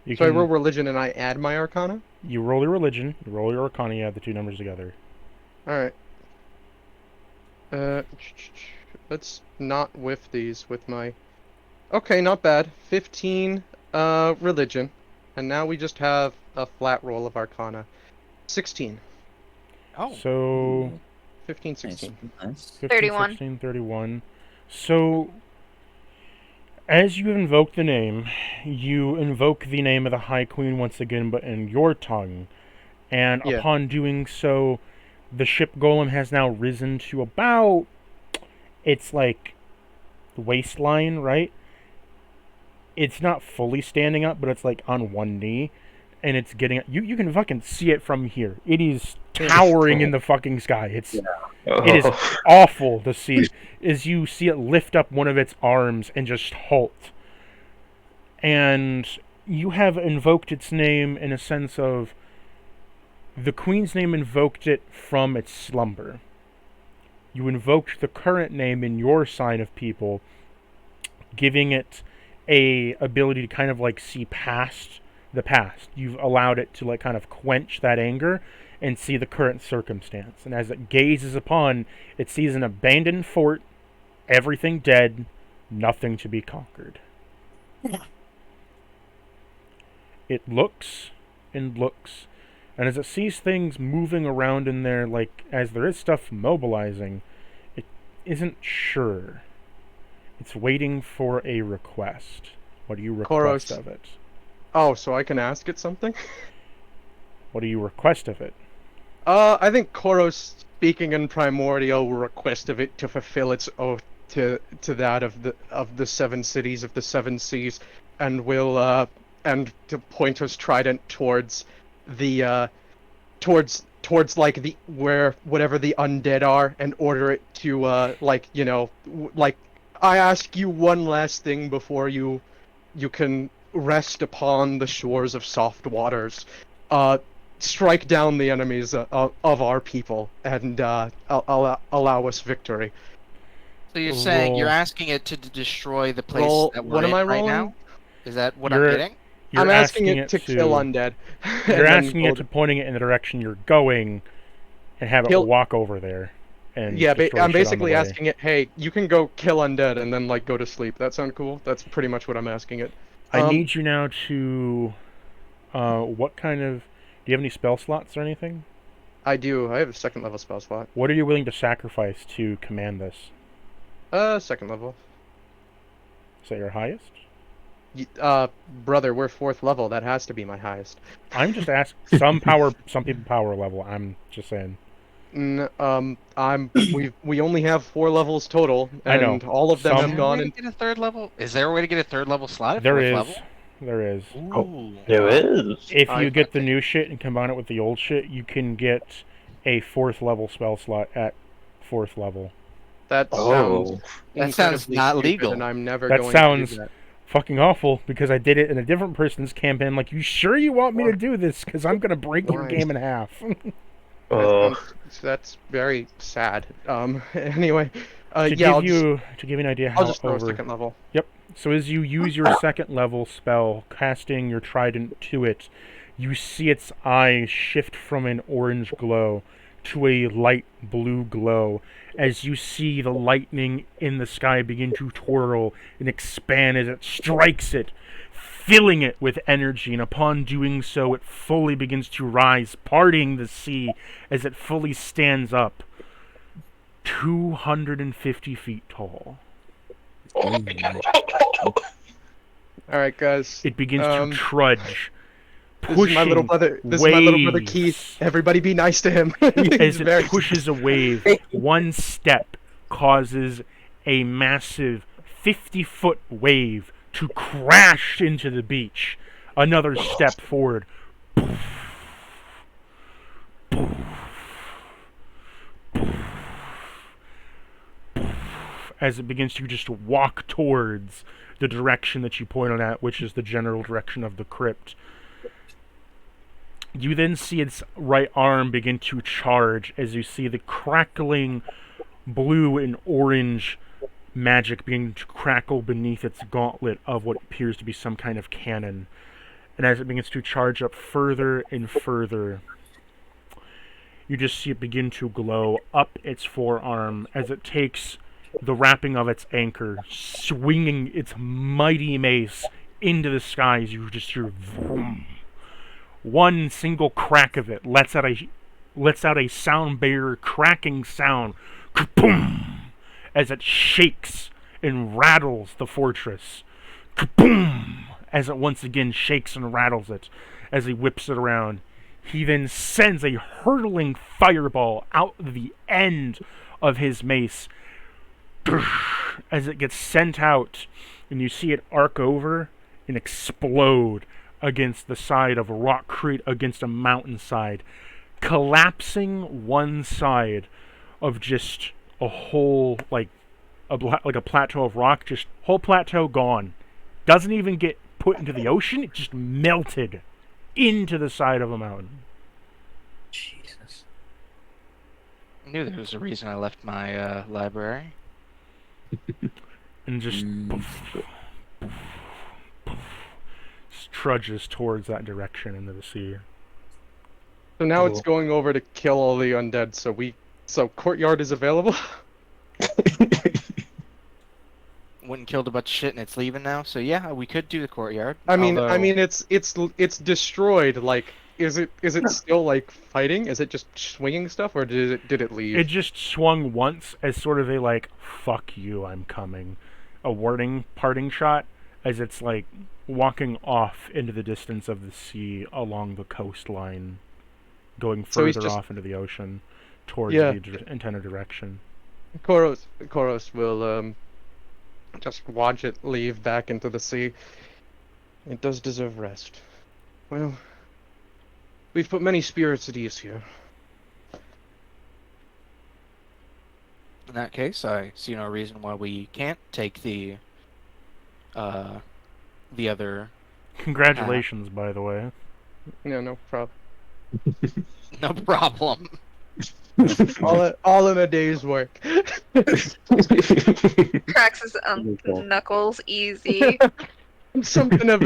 You So I can, roll religion and I add my Arcana? you roll your religion, you roll your Arcana, you add the 2 numbers together. Alright. Let's not whiff these with my... Okay, not bad. 15, religion. And now we just have a flat roll of Arcana. 16. Oh. So 15, Nice. 16. Nice. 15, 31. 16, 31. So, as you invoke the name, you invoke the name of the High Queen once again, but in your tongue. And Yeah. upon doing so, the ship golem has now risen to about, it's like the waistline, right? It's not fully standing up, but it's like on one knee. And it's getting, you can fucking see it from here. It is towering in the fucking sky. It is awful to see, as you see it lift up one of its arms and just halt. And you have invoked its name in a sense of, the Queen's name invoked it from its slumber. You invoked the current name in your sign of people, giving it a ability to kind of like see past the past. You've allowed it to like kind of quench that anger and see the current circumstance. And as it gazes upon, it sees an abandoned fort, everything dead, nothing to be conquered. It looks and looks, and as it sees things moving around in there, like as there is stuff mobilizing, it isn't sure. It's waiting for a request. What do you request Koros. of it? Oh, so I can ask it something? What do you request of it? I think Koros, speaking in primordial, will request of it to fulfill its oath to that of the 7 cities of the 7 seas, and will and to point his trident towards the towards like the where whatever the undead are, and order it to like, you know, like, I ask you one last thing before you can rest upon the shores of soft waters. Strike down the enemies of our people, and allow us victory. So you're saying you're Roll. asking it to destroy the place Roll. that we're What in am I right rolling? now? Is that what You're- I'm getting? You're I'm asking it to kill undead. You're and then asking it to pointing it in the direction you're going, and have it Kill- walk over there. And Yeah, destroy I'm shit on the basically way. asking it, hey, you can go kill undead and then like go to sleep. That sound cool? That's pretty much what I'm asking it. I need you now to. What kind of? Do you have any spell slots or anything? I do. I have a 2nd level spell slot. What are you willing to sacrifice to command this? 2nd level. Is that your highest? Brother, we're 4th level. That has to be my highest. I'm just asking. Some people power level. I'm just saying. We only have 4 levels total, I know. and all of them Some- Is have there a gone way in. to get a 3rd level? Is there a way to get a 3rd level slot at There 4th is. level? There is. Ooh. There is. If I you get the think- new shit and combine it with the old shit, you can get a 4th level spell slot at 4th level. That sounds Oh. That sounds incredibly not stupid, legal. and I'm never That going sounds- to do that. Fucking awful, because I did it in a different person's campaign. Like, you sure you want me to do this? Because I'm gonna break your Why? game in half. That's very sad. Anyway, to yeah, give you an idea how I'll just throw over. 2nd level. So as you use your 2nd level spell, casting your trident to it, you see its eyes shift from an orange glow to a light blue glow, as you see the lightning in the sky begin to twirl and expand as it strikes it, filling it with energy, and upon doing so, it fully begins to rise, parting the sea as it fully stands up, 250 feet tall. All right, guys. It begins to trudge, This pushing is my little brother. This is my little brother waves. Keith. Everybody, be nice to him. As He's it very- pushes a wave, one step causes a massive 50-foot wave to crash into the beach. Another step forward. As it begins to just walk towards the direction that you pointed at, which is the general direction of the crypt. You then see its right arm begin to charge as you see the crackling blue and orange magic begin to crackle beneath its gauntlet of what appears to be some kind of cannon. And as it begins to charge up further and further, you just see it begin to glow up its forearm as it takes the wrapping of its anchor, swinging its mighty mace into the skies. You just hear vroom, one single crack of it lets out a sound barrier cracking sound, kaboom, as it shakes and rattles the fortress, kaboom, as it once again shakes and rattles it as he whips it around. He then sends a hurtling fireball out the end of his mace as it gets sent out, and you see it arc over and explode against the side of a rock crete against a mountainside, collapsing one side of just a whole, like a plateau of rock, just whole plateau gone. Doesn't even get put into the ocean, it just melted into the side of a mountain. Jesus. I knew there was a reason I left my library. And just trudges towards that direction into the sea. So now it's Cool. going over to kill all the undead. So courtyard is available. Went and killed a bunch of shit and it's leaving now. So yeah, we could do the courtyard. I mean, Although- it's destroyed. Like, is it still like fighting? Is it just swinging stuff, or did it leave? It just swung once as sort of a like, fuck you, I'm coming. A warning parting shot as it's like walking off into the distance of the sea along the coastline, going So he's further just- off into the ocean towards Yeah. the intended direction. Koros will just watch it leave back into the sea. It does deserve rest. Well, we've put many spirits at ease here. in that case, I see no reason why we can't take the other. Congratulations, by the way. Yeah, no problem. No problem. all in a day's work. Cracks his knuckles easy. I'm something of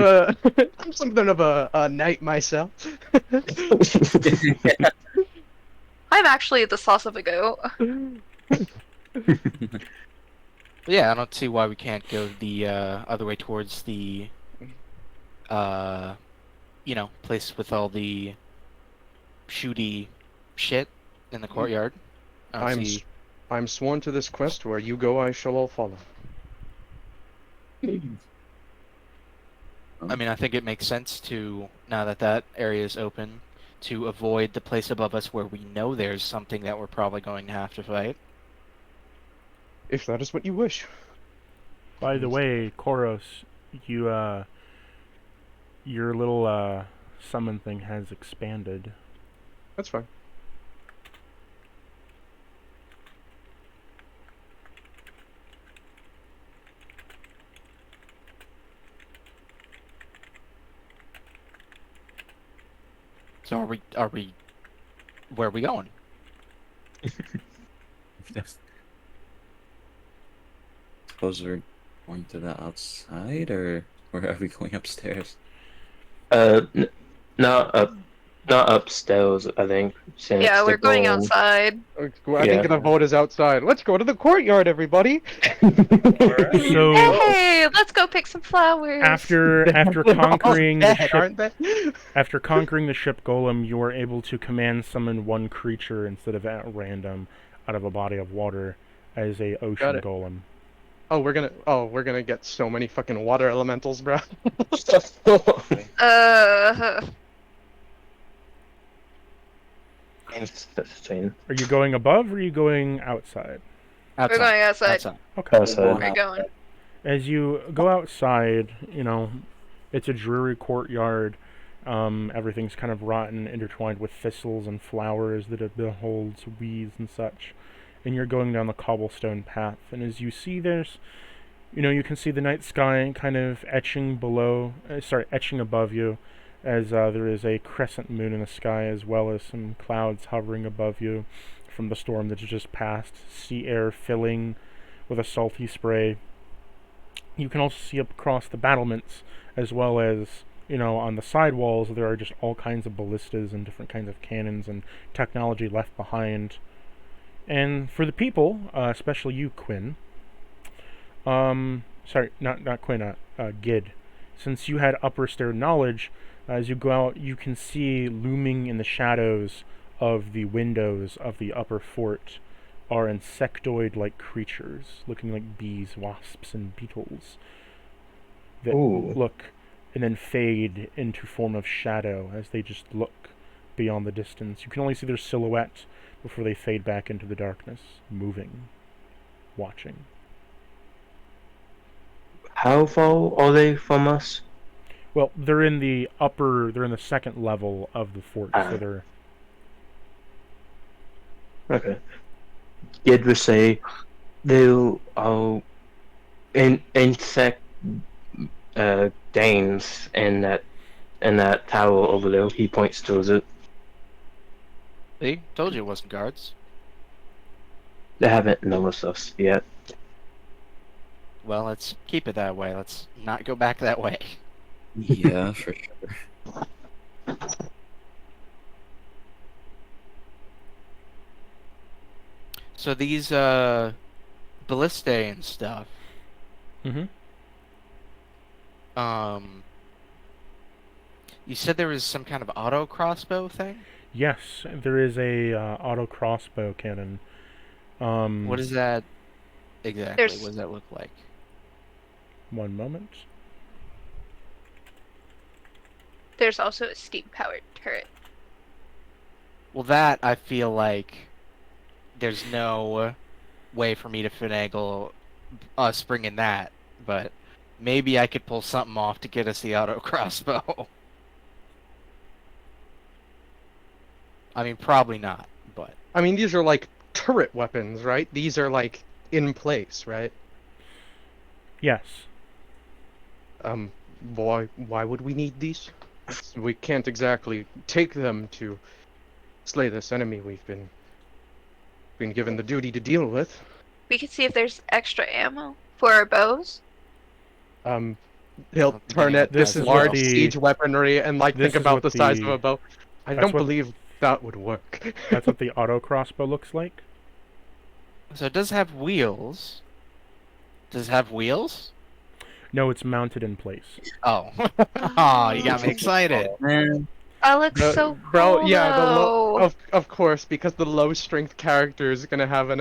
a knight myself. I'm actually the sauce of a goat. But yeah, I don't see why we can't go the other way towards the place with all the shooty shit in the courtyard. I don't I'm see- I'm sworn to this quest. Where you go, I shall all follow. I mean, I think it makes sense to, now that that area is open, to avoid the place above us where we know there's something that we're probably going to have to fight. If that is what you wish. By the way, Koros, you your little summon thing has expanded. That's fine. So are we where are we going? Yes. Suppose we're going to the outside, or are we going upstairs? Not upstairs, I think. Since Yeah, the we're going goal- outside. I Yeah. think the vote is outside. Let's go to the courtyard, everybody. So Hey, let's go pick some flowers. after They're all conquering the dead, ship, aren't they? after conquering the ship golem, you are able to command summon one creature instead of at random out of a body of water as a Got ocean it. golem. We're gonna get so many fucking water elementals, bro. Interesting. Are you going above or are you going outside? We're going outside. Outside. Okay. Outside. Where are you going? As you go outside, it's a dreary courtyard. Everything's kind of rotten, intertwined with thistles and flowers that it beholds weeds and such. And you're going down the cobblestone path. And as you see, you can see the night sky kind of etching above you, as there is a crescent moon in the sky, as well as some clouds hovering above you from the storm that has just passed. Sea air filling with a salty spray. You can also see up across the battlements, as well as, on the side walls, there are just all kinds of ballistas and different kinds of cannons and technology left behind. And for the people, especially you, Quinn, sorry, not Quinn, Gid, Since you had upper stair knowledge, as you go out, you can see looming in the shadows of the windows of the upper fort are insectoid-like creatures, looking like bees, wasps, and beetles that Ooh. look and then fade into form of shadow as they just look beyond the distance. You can only see their silhouette before they fade back into the darkness, moving, watching. How far are they from us? Well, they're in the second level of the fort, so they're... Okay. Did we say they'll insect Danes in that tower over there? He points towards it. See? Told you it wasn't guards. They haven't noticed us yet. Well, let's keep it that way. Let's not go back that way. Yeah, for sure. So these ballistae and stuff. Mm-hmm. You said there was some kind of auto crossbow thing? Yes, there is a auto crossbow cannon. What is that exactly? There's- What does that look like? One moment. There's also a steam-powered turret. Well, that I feel like there's no way for me to finagle us bringing that, but maybe I could pull something off to get us the auto crossbow. I mean, probably not, but I mean, these are like turret weapons, right? These are like in place, right? Yes. Why would we need these? We can't exactly take them to slay this enemy we've been given the duty to deal with. We could see if there's extra ammo for our bows. He'll turn at This this is large what the- siege weaponry and like this think is about what the size of the- a bow. I that's don't what- believe that would work. That's what the auto crossbow looks like. so it does have wheels. Does it have wheels? No, it's mounted in place. Oh, oh, you got me excited. Man, That looks so cool, Bro, yeah, though. of course, because the low strength character is gonna have an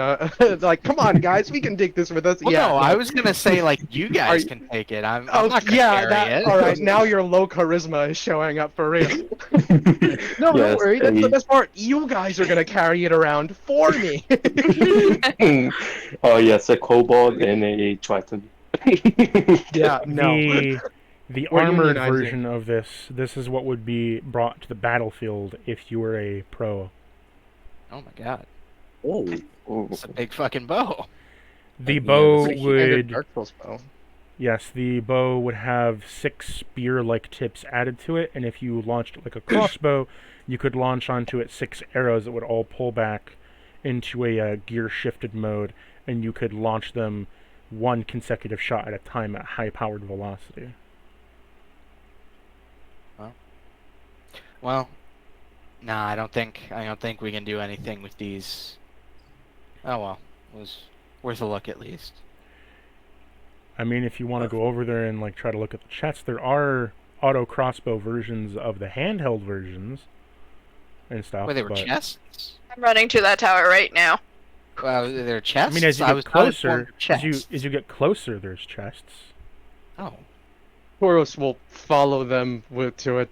like, come on guys, we can take this with us. Well, yeah, no, I was gonna say like you guys can take it. I'm not gonna yeah, carry it. all right. Now your low charisma is showing up for real. No, don't Yes, worry. That's the and best part. You guys are gonna carry it around for me. oh yes, a kobold and a triton. Yeah, no. The We're armored unionizing. version of this is what would be brought to the battlefield if you were a pro. Oh my god, oh, it's a big fucking bow. The Yeah, bow that's would Dark Souls bow. yes, the bow would have 6 spear-like tips added to it, and if you launched it like a crossbow, you could launch onto it 6 arrows that would all pull back into a gear-shifted mode, and you could launch them one consecutive shot at a time at high-powered velocity. Well, nah, I don't think we can do anything with these. Oh well, it was worth a look at least. I mean, if you want to go over there and like try to look at the chests, there are auto crossbow versions of the handheld versions and stuff. Wait, they were but, chests? I'm running to that tower right now. Well, they're chests. I mean, as you I get was not informed closer, they're chests. as you get closer, there's chests. Oh, Toros will follow them to a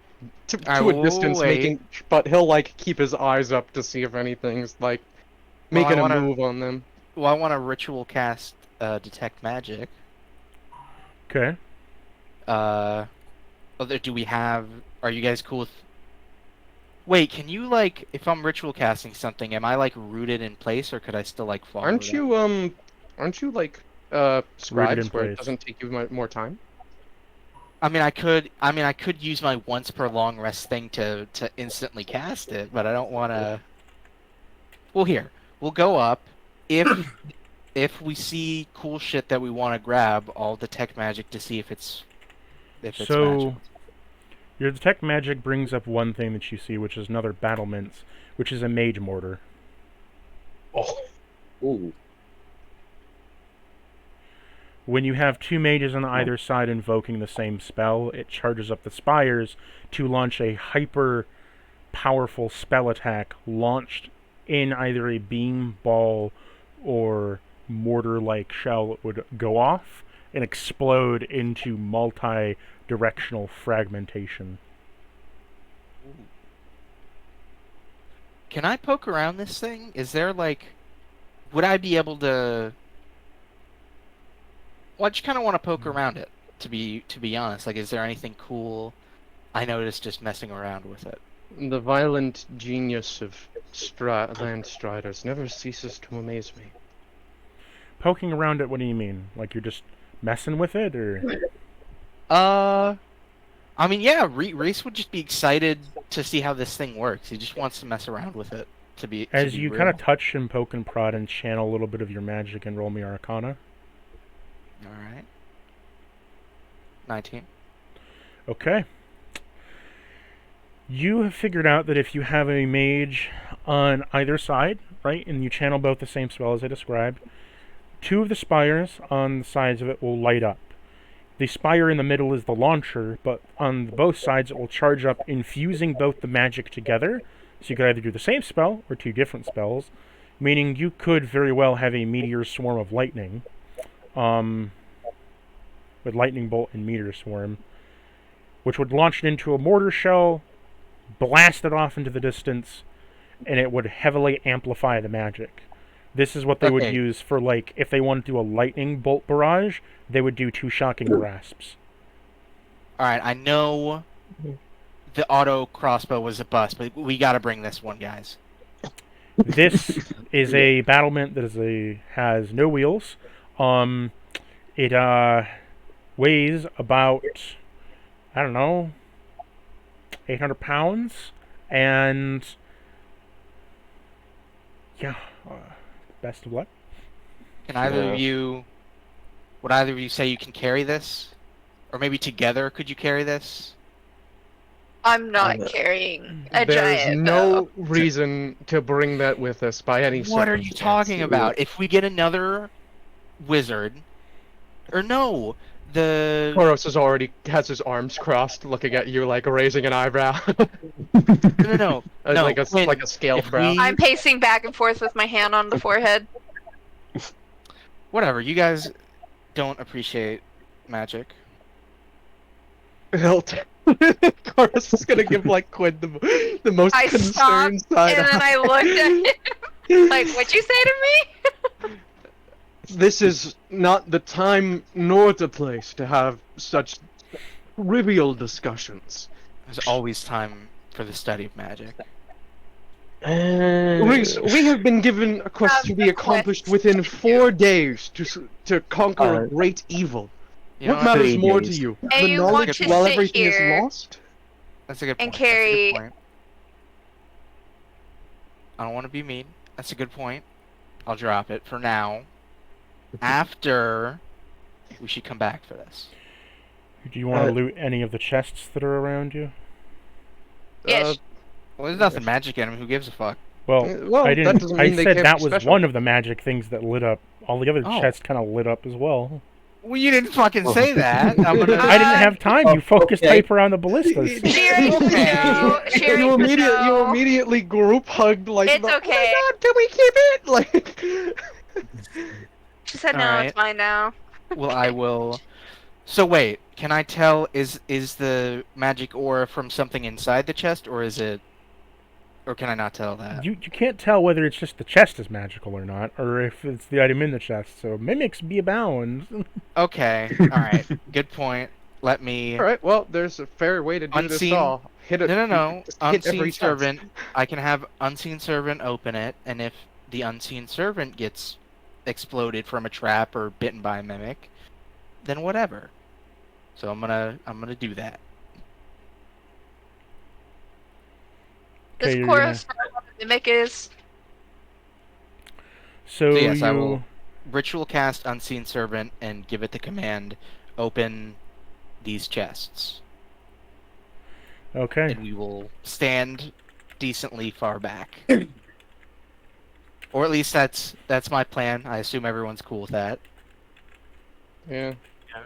Alright, distance, wait. but he'll like keep his eyes up to see if anything's like Well, I making wanna- a move on them. well, I want to ritual cast detect magic. Okay. Do we have? Are you guys cool with? Wait, can you like, if I'm ritual casting something, am I like rooted in place, or could I still like follow? Aren't them? you like scribes where place. it doesn't take you more time? I mean, I could use my once per long rest thing to instantly cast it, but I don't want to. Well, here we'll go up. If we see cool shit that we want to grab, I'll detect magic to see if it's So, magical. your detect magic brings up one thing that you see, which is another battlements, which is a mage mortar. Oh, oh. When you have two mages on either side invoking the same spell, it charges up the spires to launch a hyper powerful spell attack launched in either a beam, ball, or mortar-like shell. It would go off and explode into multi-directional fragmentation. Can I poke around this thing? Is there like, would I be able to? Well, I just kind of want to poke around it. To be honest, like, is there anything cool I noticed just messing around with it? The violent genius of land striders never ceases to amaze me. Poking around it, what do you mean? Like you're just messing with it, or? I mean, yeah, Reese would just be excited to see how this thing works. He just wants to mess around with it. As you kind of touch and poke and prod and channel a little bit of your magic and roll me Arcana. Alright. 19. Okay. You have figured out that if you have a mage on either side, right, and you channel both the same spell as I described, two of the spires on the sides of it will light up. The spire in the middle is the launcher, but on both sides it will charge up, infusing both the magic together. So you could either do the same spell or two different spells, meaning you could very well have a meteor swarm of lightning, with lightning bolt and meteor swarm, which would launch it into a mortar shell, blast it off into the distance, and it would heavily amplify the magic. This is what they would use for, like, if they wanted to do a lightning bolt barrage, they would do two shocking grasps. Alright, I know the auto crossbow was a bust, but we gotta bring this one, guys. This is a battlement that has no wheels. It weighs about, I don't know, 800 pounds, and yeah, best of luck. Would either of you say you can carry this? Or maybe together could you carry this? I'm not carrying a There's giant no bow. reason to bring that with us by any What are you talking about? If we get another wizard, or no, the Koros has his arms crossed, looking at you like raising an eyebrow. no, like a Quinn, like a scaled if brow. I'm pacing back and forth with my hand on the forehead. whatever. You guys don't appreciate magic. Hilt. Koros is gonna give like Quinn the most I concerned stopped, side and then eye. I looked at him like, "What'd you say to me?" This is not the time nor the place to have such trivial discussions. There's always time for the study of magic. Reese, we have been given a quest to be accomplished within 4 days to conquer a great evil. You know What matters 3 more days. to you? And The you want knowledge to while sit everything here is lost? That's a good point. and That's a good carry- point. I don't want to be mean. That's a good point. I'll drop it for now. After, we should come back for this. Do you want to loot any of the chests that are around you? Yes. Well, there's nothing magic in them. Who gives a fuck? Well, well, I that didn't. doesn't I mean they said can't that be was special. one of the magic things that lit up. All the other Oh. chests kind of lit up as well. Well, you didn't fucking say that. I'm gonna. I didn't have time. You focused okay. hyper on the ballistas. Cheering for Joe. Cheering You for you Joe. immediately group hugged like, It's oh okay. my god, can we keep it? Like, She said, "No, Alright. it's fine now." Well, I will. So wait, can I tell? Is the magic aura from something inside the chest, or is it? Or can I not tell that? You can't tell whether it's just the chest is magical or not, or if it's the item in the chest. So mimics be abound. Okay. All right. Good point. Let me. alright, well, there's a fair way to do this Unseen- all. Hit it. No. Just hit every Unseen chest. servant. I can have unseen servant open it, and if the unseen servant gets exploded from a trap or bitten by a mimic, then whatever. So I'm gonna do that. Does you're Chorus know what the mimic is? So So yes, I you- will ritual cast unseen servant and give it the command, open these chests, Okay. and we will stand decently far back. Or at least that's my plan. I assume everyone's cool with that. Yeah.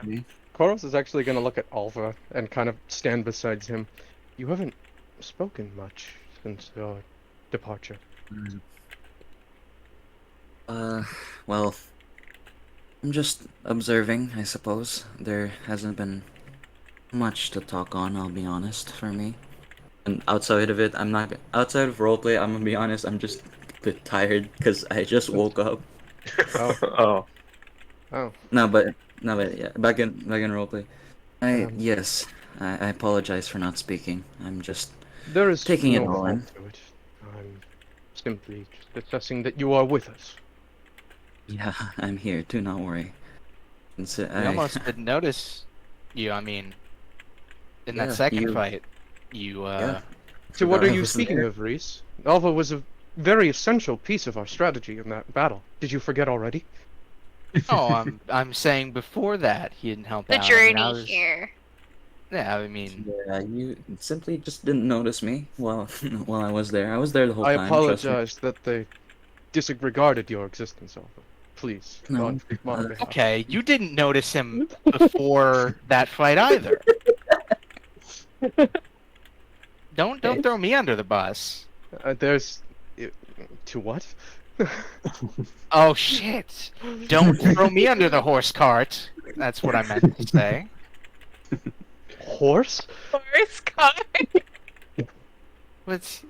Yeah. Koros is actually going to look at Alva and kind of stand beside him. You haven't spoken much since your departure. Mm. Well, I'm just observing, I suppose. There hasn't been much to talk on, I'll be honest, for me. And outside of it, outside of roleplay, I'm gonna be honest, I'm just a bit tired because I just woke up. Oh. Oh, Oh. No, but yeah, back in roleplay. Um, Yes, I apologize for not speaking. I'm just There is taking it no all in. fault to it. I'm simply just assessing that you are with us. Yeah, I'm here. Do not worry. And so We almost didn't notice you. I mean, in that Yeah, second you- fight, you Yeah. So what Forgot are I you was speaking there. of, Reese? Alva was a very essential piece of our strategy in that battle. Did you forget already? Oh, I'm saying before that he didn't help The out. I mean, journey I was, here. yeah, I mean, Yeah, you simply just didn't notice me while while I was there. I was there the whole I time. Trust me. apologize that they disregarded your existence, Alva. Please, No, on my behalf. okay, you didn't notice him before that fight either. Don't throw me under the bus. There's... To what? Oh shit! Don't throw me under the horse cart. That's what I meant to say. Horse? Horse car. What's?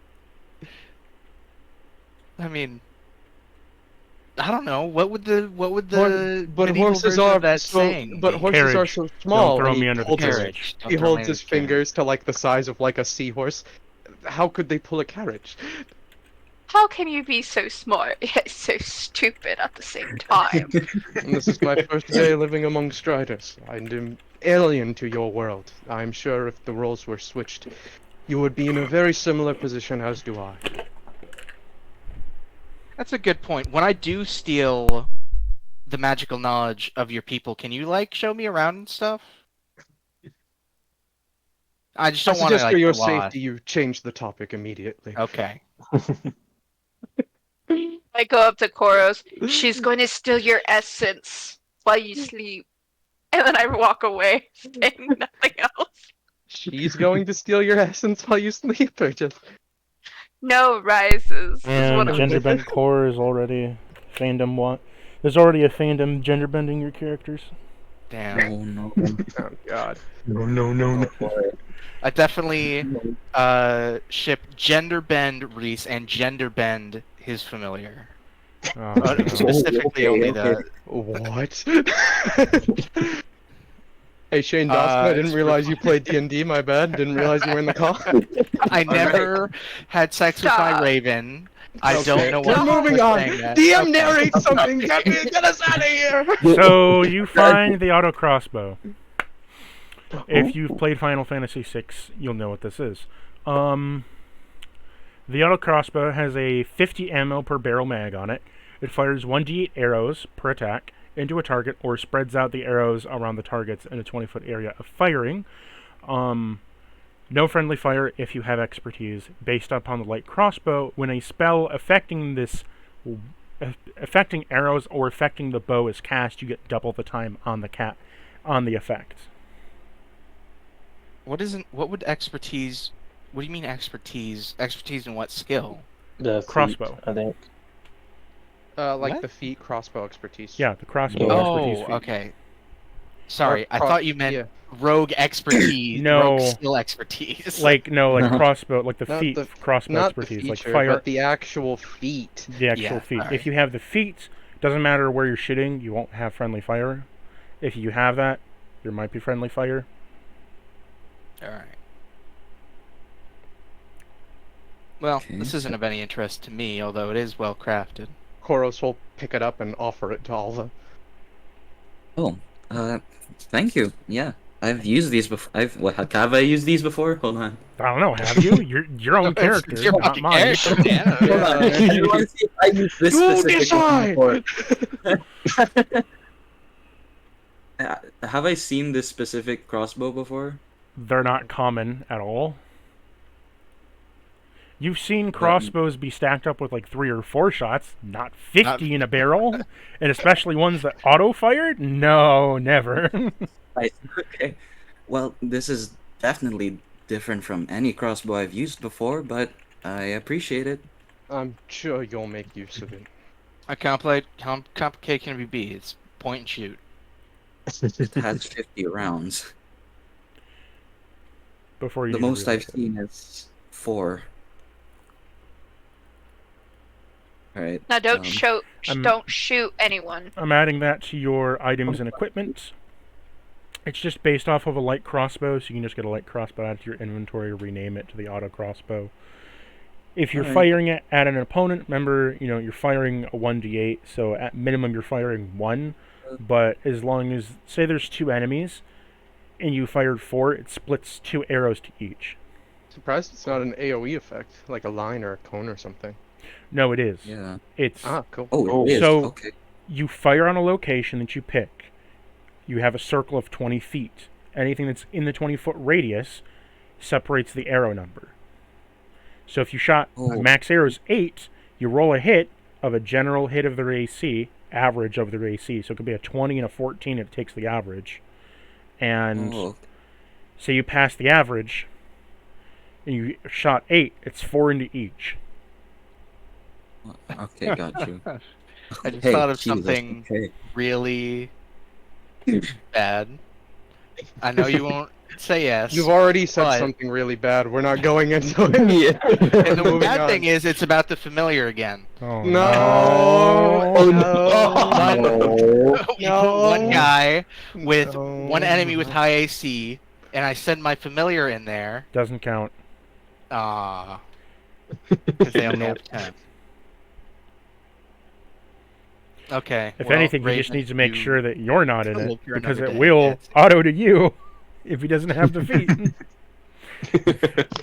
I mean, I don't know. What would the But medieval horses version are of that so... saying But be? horses are Carriage. so small. Don't throw and me he under the holds his- carriage. Don't He throw me holds under his the carriage. fingers to like the size of like a seahorse. How could they pull a carriage? How can you be so smart yet so stupid at the same time? And this is my first day living among Striders. I am alien to your world. I'm sure if the roles were switched, you would be in a very similar position as do I. That's a good point. When I do steal the magical knowledge of your people, can you like show me around and stuff? I just I don't want to suggest like for your get lost. safety you change the topic immediately. Okay. I go up to Koros. She's going to steal your essence while you sleep. And then I walk away, saying nothing else. She's going to steal your essence while you sleep, or just... No rises. Is And what I'm gender bent core is already fandom what? There's already a fandom gender bending your characters. Damn. Oh no. Oh god. no. I definitely ship gender bend Reese and gender bend his familiar. Oh, no. Specifically only the What? Hey Shane Dawson, I didn't it's realize you played D&D, my bad. Didn't realize you were in the call. I never had sex with my Stop. raven. I Okay, don't know why. We're moving I'm on. saying that. DM Okay. narrates something. Get us out of here. So you find the auto crossbow. If you've played Final Fantasy VI, you'll know what this is. The auto crossbow has a 50 ammo per barrel mag on it. It fires 1d8 arrows per attack into a target or spreads out the arrows around the targets in a 20-foot area of firing. No friendly fire if you have expertise. Based upon the light crossbow, when a spell affecting arrows or affecting the bow is cast, you get double the time on the effect. What would expertise? What do you mean expertise? Expertise in what skill? The feet, Crossbow. I think. Like What? the feet crossbow expertise. Yeah, the crossbow Yeah. expertise Oh, feat. okay. Sorry, I cross- thought you meant yeah. rogue expertise. No. Rogue skill expertise. Like No. crossbow, like the Not feet the- crossbow Not the expertise, like feature, fire. but the actual feat. The actual Yeah, feat. alright. If you have the feet, doesn't matter where you're shooting, you won't have friendly fire. If you have that, there might be friendly fire. All right. Well, Okay. this isn't of any interest to me, although it is well crafted. Koros will pick it up and offer it to Alva. Oh, thank you. Yeah, I've used these before. Have I used these before? Hold on. I don't know, have you? Your own character, It's your not fucking mine. character, man. Hold on. You want to see if I used this You specific one decide! before? Have I seen this specific crossbow before? They're not common at all. You've seen crossbows be stacked up with like 3 or 4 shots, not 50 in a barrel, and especially ones that auto-fired? No, never. Okay. Well, this is definitely different from any crossbow I've used before, but I appreciate it. I'm sure you'll make use of it. How complicated can it be? It's point and shoot. It has 50 rounds. Before you The even most I've realize it. seen is 4. Alright. Now don't I'm- don't shoot anyone. I'm adding that to your items and equipment. It's just based off of a light crossbow, so you can just get a light crossbow out of your inventory, rename it to the auto crossbow. If you're Alright. firing it at an opponent, remember, you're firing a 1d8, so at minimum you're firing 1, but as long as, say there's 2 enemies, and you fired 4, it splits 2 arrows to each. Surprised it's not an AoE effect, like a line or a cone or something. No, it is. Yeah. It's, Ah, cool. Oh, it is. So- Okay. you fire on a location that you pick. You have a circle of 20 feet. Anything that's in the 20-foot radius separates the arrow number. So if you shot max arrows 8, you roll a hit of a general hit of their AC, average of their AC. So it could be a 20 and a 14, it takes the average. And Oh, say you pass the average, and you shot 8, it's 4 into each. okay, got you. I just Hey, thought of Jesus, something okay. really bad. I know you won't say yes. You've already said but- something really bad. We're not going into it. And the Moving bad on. thing is, it's about the familiar again. Oh, No. no. No. You put one guy with No. one enemy with high AC, and I send my familiar in there. Doesn't count. Because they only have 10. Okay. If well, anything, he just Raven, needs to make you- sure that you're not in Look, it, you're because it another day. will That's it. auto to you if he doesn't have the feet.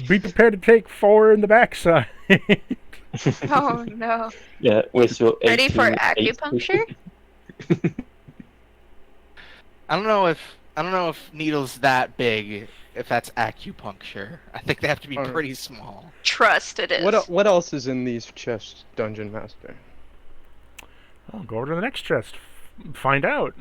Be prepared to take 4 in the backside. Oh no. Yeah, with your Ready for 18 acupuncture? I don't know if needles that big. If that's acupuncture, I think they have to be Alright. pretty small. Trust it is. What else is in these chests, Dungeon Master? I'll go over to the next chest. Find out.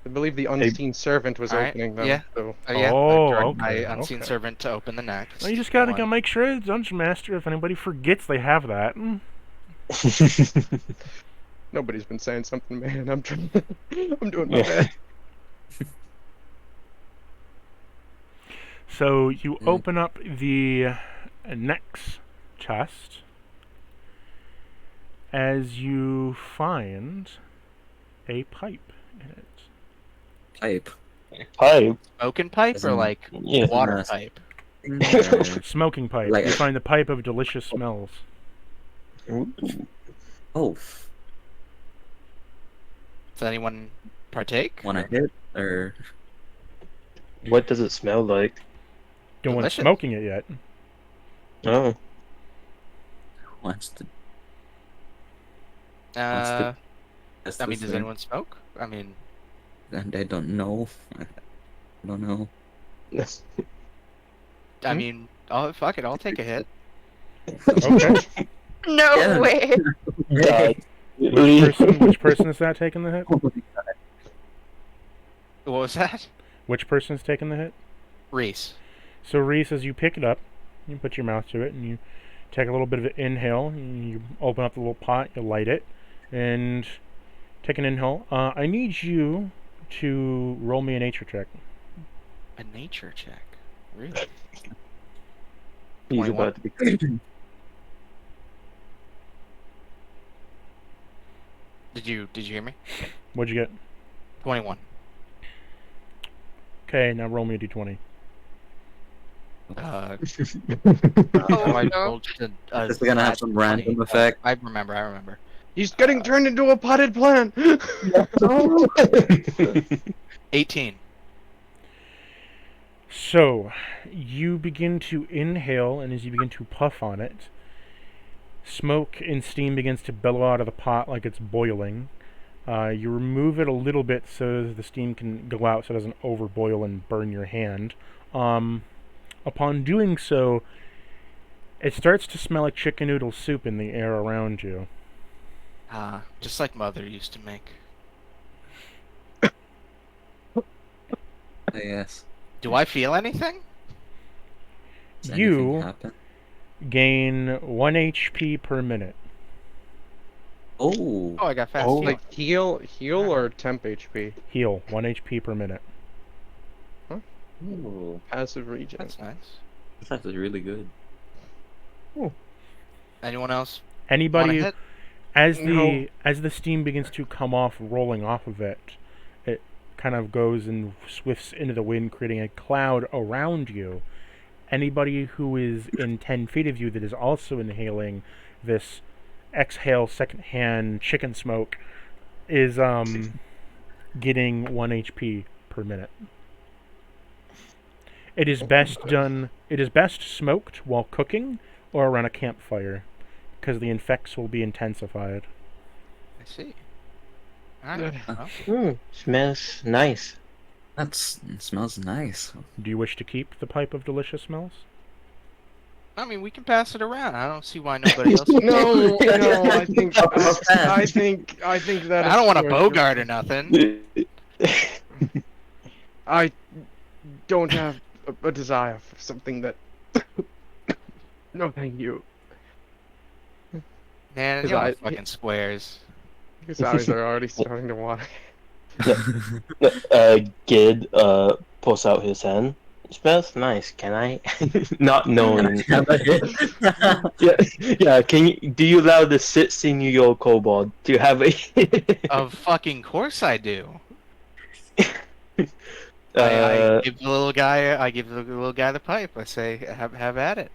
I believe the unseen servant was Alright, opening them. yeah. So. Yeah, Oh, I dragged my okay, unseen okay. servant to open the next. Well, you just gotta one. go make sure it's Dungeon Master. If anybody forgets, they have that. Nobody's been saying something, man. I'm trying. I'm doing my Yeah. best. So you open up the next chest as you find a pipe in it. Pipe. Pipe. Smoking pipe As or in- like Yeah. water Yes. pipe? Smoking pipe. Like- You find the pipe of delicious smells. Ooh. Oh, Does anyone partake? want to hit or What does it smell like? No one's Delicious. smoking it yet. Oh. wants to? That's I the mean, does thing. anyone smoke? I mean, And I don't know. I don't know. I mean, oh fuck it, I'll take a hit. Okay. No Yeah. way. God. Which person is that taking the hit? What was that? Which person's taking the hit? Reese. So Reese, as you pick it up, you put your mouth to it, and you take a little bit of an inhale, and you open up the little pot, you light it, and take an inhale. I need you to roll me a nature check. A nature check. Really? He's 21. about to be. Did you hear me? What'd you get? 21. Okay, now roll me a d20. Oh, Oh I no. rolled just a This is gonna have flat some 20. random effect. I remember. He's getting turned into a potted plant. 18. So, you begin to inhale, and as you begin to puff on it, smoke and steam begins to billow out of the pot like it's boiling. You remove it a little bit so the steam can go out so it doesn't overboil and burn your hand. Upon doing so, It starts to smell like chicken noodle soup in the air around you. Just like Mother used to make. Yes. Do I feel anything? Does anything You happen? gain 1 HP per minute. Oh. Oh, I got fast Oh. healing. Like heal or temp HP? Heal 1 HP per minute. Ooh. Passive regen. That's nice. That's actually really good. Anyone else? Anybody, Wanna hit? as the steam begins to come off, rolling off of it, it kind of goes and swifts into the wind, creating a cloud around you. Anybody who is in 10 feet of you that is also inhaling this exhale secondhand chicken smoke is getting 1 HP per minute. It is best smoked while cooking or around a campfire, because the effects will be intensified. I see. Alright. Well, Smells nice. It smells nice. Do you wish to keep the pipe of delicious smells? I mean, we can pass it around. I don't see why nobody else. No, I think How fast? I think that. I don't want a is Bogart or nothing. I don't have a desire for something that. No, thank you. Man, His y'all are eyes- fucking squares. His eyes are already starting to water. Gid pulls out his hand. Smells nice. Can I? Not knowing. yeah. Can you? Do you allow the 16-year-old kobold to have a? Of fucking course I do. I uh, give the little guy. I give the little guy the pipe. I say, have at it.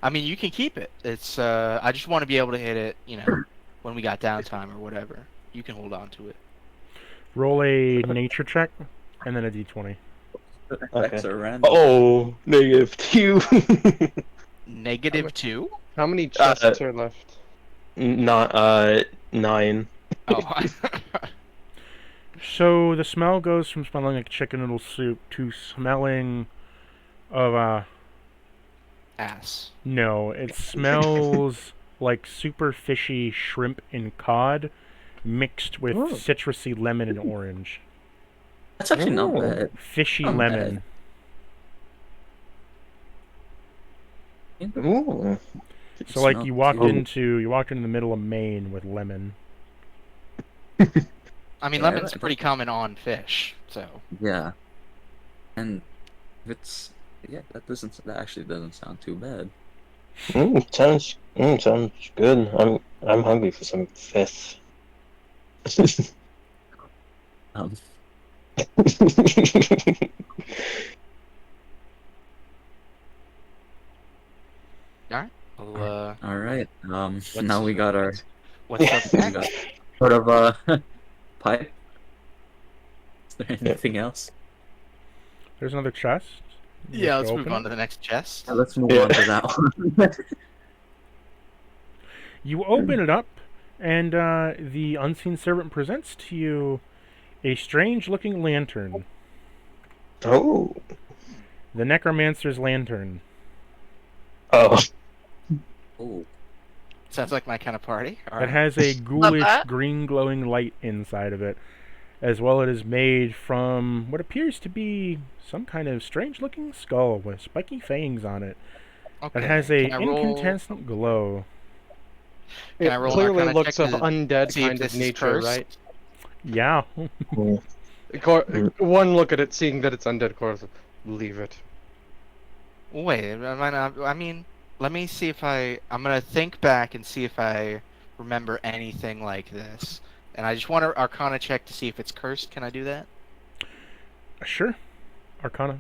I mean, you can keep it. It's. I just want to be able to hit it. You know, when we got downtime or whatever. You can hold on to it. Roll a nature check, and then a d20. Effects are random. oh, -2. -2. How many chests are left? Not 9. Oh. So the smell goes from smelling like chicken noodle soup to smelling of Ass. no, it smells like super fishy shrimp and cod mixed with Oh. citrusy lemon and orange. That's actually not Oh. bad. Fishy Not lemon. Ooh. So like Smell you walked too. into the middle of Maine with lemon. I mean, Yeah, lemon's that- pretty common on fish, so. Yeah. And if it's that actually doesn't sound too bad. Sounds good. I'm hungry for some fish. Um, Well, all right. what's- Now we got our what's up we next? got sort of pipe. Is there anything else? There's another chest. You Yeah, wish let's to move open on it? to the next chest. Yeah, let's move Yeah. on to that one. You open it up, and the unseen servant presents to you a strange-looking lantern. Oh. The necromancer's lantern. Oh. Oh, Sounds like my kind of party. All It right. has a ghoulish that. green glowing light inside of it. As well, it is made from what appears to be some kind of strange-looking skull with spiky fangs on it. Okay. It has a Can I roll- incandescent glow. Can It I roll an clearly Arcana looks check of to undead see if kind this of is nature, cursed? right? Yeah. One look at it, seeing that it's undead, course, leave it. Wait, I mean, let me see if I'm gonna think back and see if I remember anything like this. And I just want an Arcana check to see if it's cursed. Can I do that? Sure. Arcana.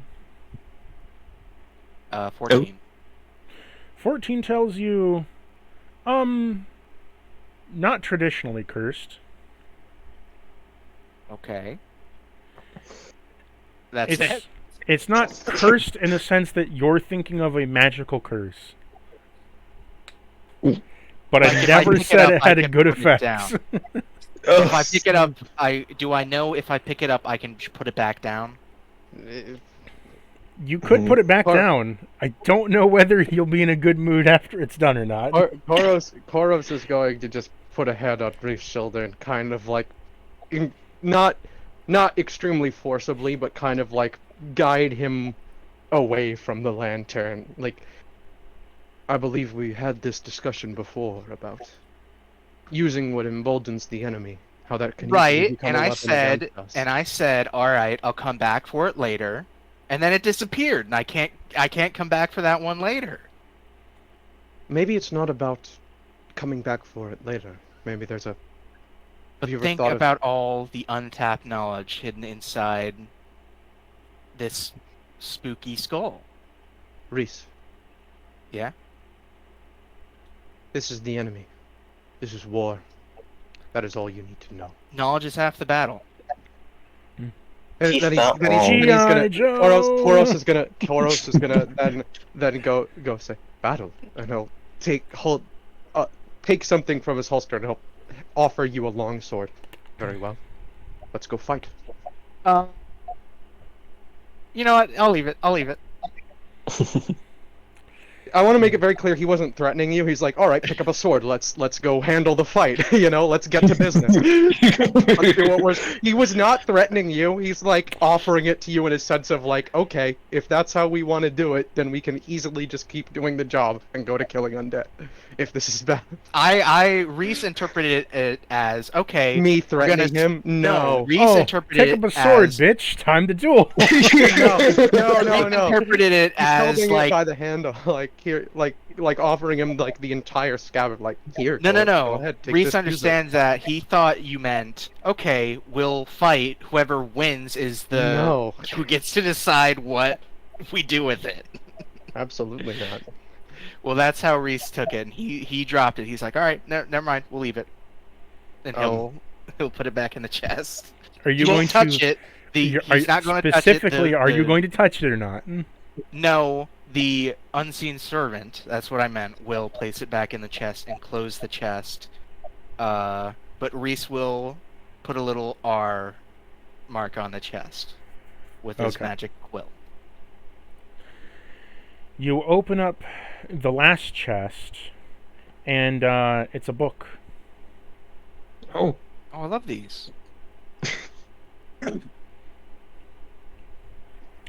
14. 14 tells you, not traditionally cursed. Okay. That's it. It's not cursed in the sense that you're thinking of a magical curse. But Like, I if I never pick it said up, it I had a can good put it effect. down. If I pick it up, do I know if I pick it up I can put it back down? You could put it back Or- down. I don't know whether you'll be in a good mood after it's done or not. Koros is going to just put a hand on Reef's shoulder and kind of like, not extremely forcibly, but kind of like guide him away from the lantern. Like, I believe we had this discussion before about using what emboldens the enemy. How that can easily Right, become and a I weapon said, against us. all right, I'll come back for it later, and then it disappeared, and I can't come back for that one later. Maybe it's not about coming back for it later. Maybe there's a. But Have you ever think thought of- about all the untapped knowledge hidden inside this spooky skull. Reese, Yeah? this is the enemy. This is war. That is all you need to know. Knowledge is half the battle. And Keep then that he's wrong. gonna. G.I. Joe! Toros is gonna then go say battle, and he'll take something from his holster and he'll offer you a long sword. Very well. Let's go fight. You know what? I'll leave it. I want to make it very clear he wasn't threatening you. He's like, all right, pick up a sword. Let's go handle the fight. Let's get to business. Let's do what he was not threatening you. He's like offering it to you in a sense of like, okay, if that's how we want to do it, then we can easily just keep doing the job and go to killing undead. If this is bad. Reese interpreted it as, okay. Me we're gonna threatening him? No. Reese Oh, interpreted take up a it sword, as, bitch. Time to duel. no. Reese interpreted it He's as holding like, it by the handle, like here, like offering him like the entire scabbard, like here. no. Go ahead, take Reese this, use it. understands that he thought you meant, okay, we'll fight. Whoever wins is the No, who gets to decide what we do with it. absolutely not. Well, that's how Reese took it, and he dropped it. He's like, all right, never mind, we'll leave it, and he'll put it back in the chest. Are you He going won't touch to? it. He's not going to touch it. Specifically, are you going to touch it or not? No, the unseen servant, that's what I meant, will place it back in the chest and close the chest. But Reese will put a little R mark on the chest with his Okay. magic quill. You open up the last chest, and it's a book. Oh, Oh, I love these.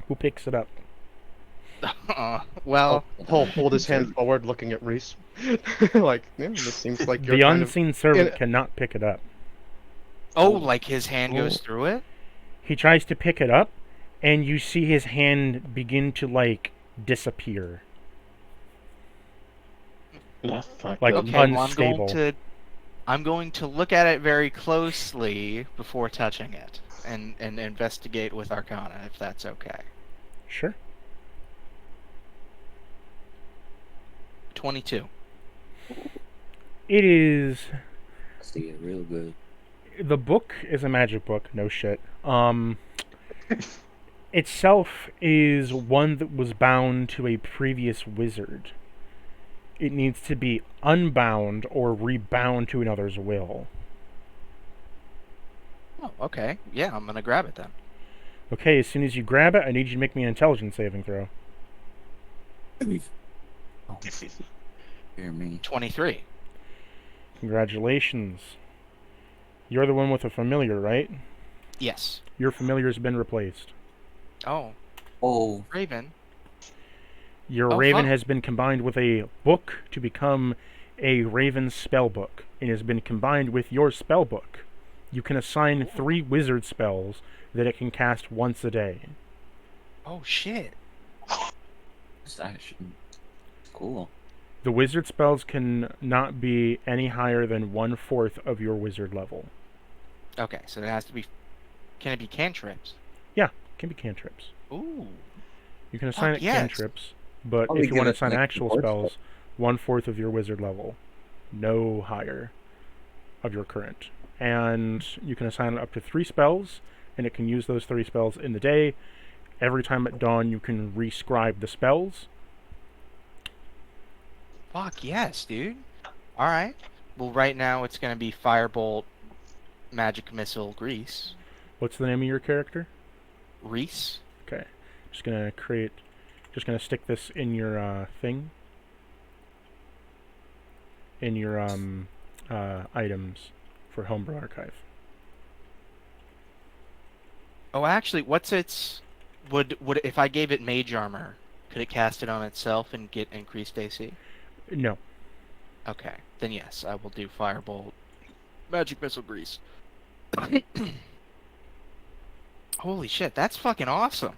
Who picks it up? Well, Hold his hand forward, looking at Reese. Like, yeah, this seems like you're The kind unseen servant in- cannot pick it up. like his hand goes through it? He tries to pick it up, and you see his hand begin to like disappear. that's not Like, good. Okay, unstable. I'm going to look at it very closely before touching it and investigate with Arcana, if that's okay. Sure. 22. It is. See it real good. The book is a magic book. No shit. Itself is one that was bound to a previous wizard. It needs to be unbound or rebound to another's will. Oh, okay. Yeah, I'm gonna grab it then. Okay, as soon as you grab it, I need you to make me an intelligence saving throw. Hear me. 23. Congratulations. You're the one with a familiar, right? Yes. Your familiar's been replaced. Oh, Oh, Raven. Your Oh, raven fuck. has been combined with a book to become a raven spellbook. It has been combined with your spellbook. You can assign 3 wizard spells that it can cast once a day. Oh shit. it's actually cool. The wizard spells can not be any higher than 1/4 of your wizard level. Okay, so it has to be. Can it be cantrips? It can be cantrips. Ooh. You can assign it yes. cantrips, but Probably if you give want to it, assign like, actual fourth. spells, 1/4 of your wizard level. No higher of your current. And you can assign it up to 3 spells, and it can use those 3 spells in the day. Every time at dawn, you can rescribe the spells. Fuck yes, dude. All right. Well, right now it's gonna be Firebolt, Magic Missile, Grease. What's the name of your character? Reese. Okay. Just gonna stick this in your thing. In your items for Homebrew Archive. Oh, actually, what's its... Would if I gave it mage armor, could it cast it on itself and get increased AC? No. Okay, then yes, I will do Firebolt. Magic Missile Grease. Holy shit, that's fucking awesome.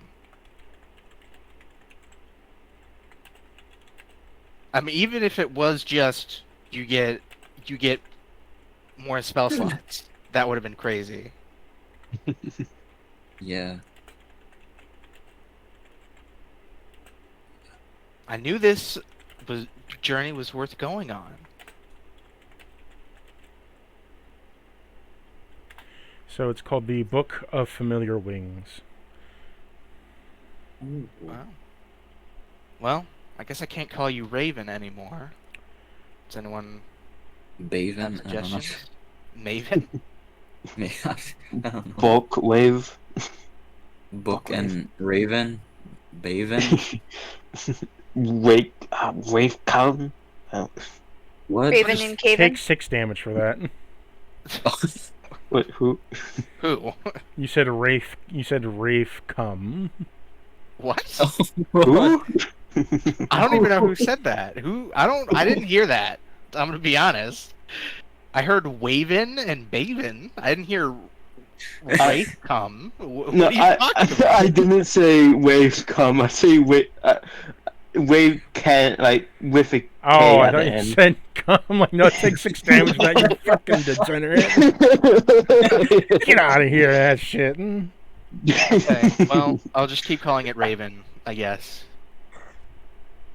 I mean, even if it was just you get more spell slots, that would have been crazy. Yeah. I knew this journey was worth going on. So it's called the Book of Familiar Wings. Ooh. Wow. Well, I guess I can't call you Raven anymore. Does anyone have Baven? I don't know. suggestions? Maven? I don't know. Bulk wave. Book and Raven? Baven? Wave calm. What? Raven and Caven. Take 6 damage for that. Wait, who? Who? You said Wraith come. What? Who? I don't even know who said that. I didn't hear that. I'm gonna be honest. I heard Waven and Baven. I didn't hear Wraith come. What No, are you talking about? I didn't say waves come. I say wave can, like, with a K Oh, I at thought the you end. said come. Like, no, take 6 damage for that, you fucking degenerate. Get out of here, that shit. Okay, well, I'll just keep calling it Raven, I guess.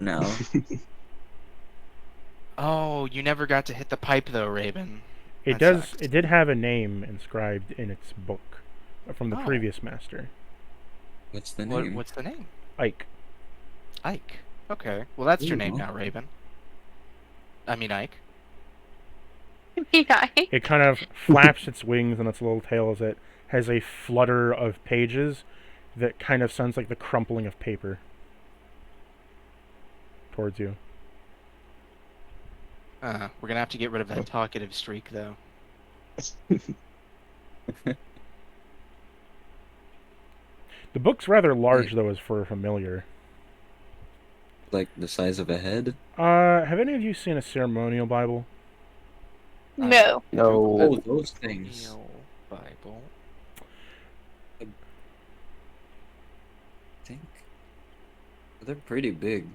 No. Oh, you never got to hit the pipe though, Raven. It That does. sucks. It did have a name inscribed in its book from the Oh. previous master, What's the name? What's the name? Ike. Ike. Okay, well that's your Ooh. name now, Raven. I mean Ike. Yeah. It kind of flaps its wings and its little tail as it has a flutter of pages that kind of sounds like the crumpling of paper towards you. We're gonna have to get rid of that talkative streak though. The book's rather large, though, as for a familiar. Like the size of a head? Have any of you seen a ceremonial Bible? No. No. Oh, those things. Neo Bible. I think they're pretty big.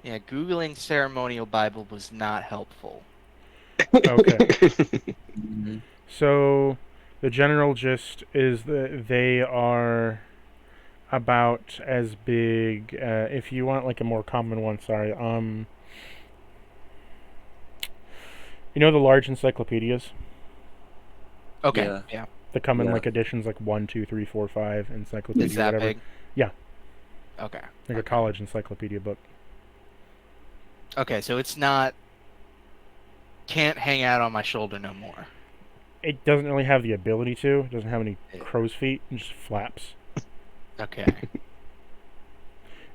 Yeah, googling ceremonial Bible was not helpful. Okay. Mhm. So, the general gist is that they are about as big, if you want like a more common one, sorry, you know the large encyclopedias Okay, Yeah. yeah. that come in Yeah. like editions like 1, 2, 3, 4, 5 encyclopedia, Is that whatever. big? Yeah. Okay. Like a college encyclopedia book. Okay, so it's not... Can't hang out on my shoulder no more. It doesn't really have the ability to. It doesn't have any crow's feet. It just flaps. Okay.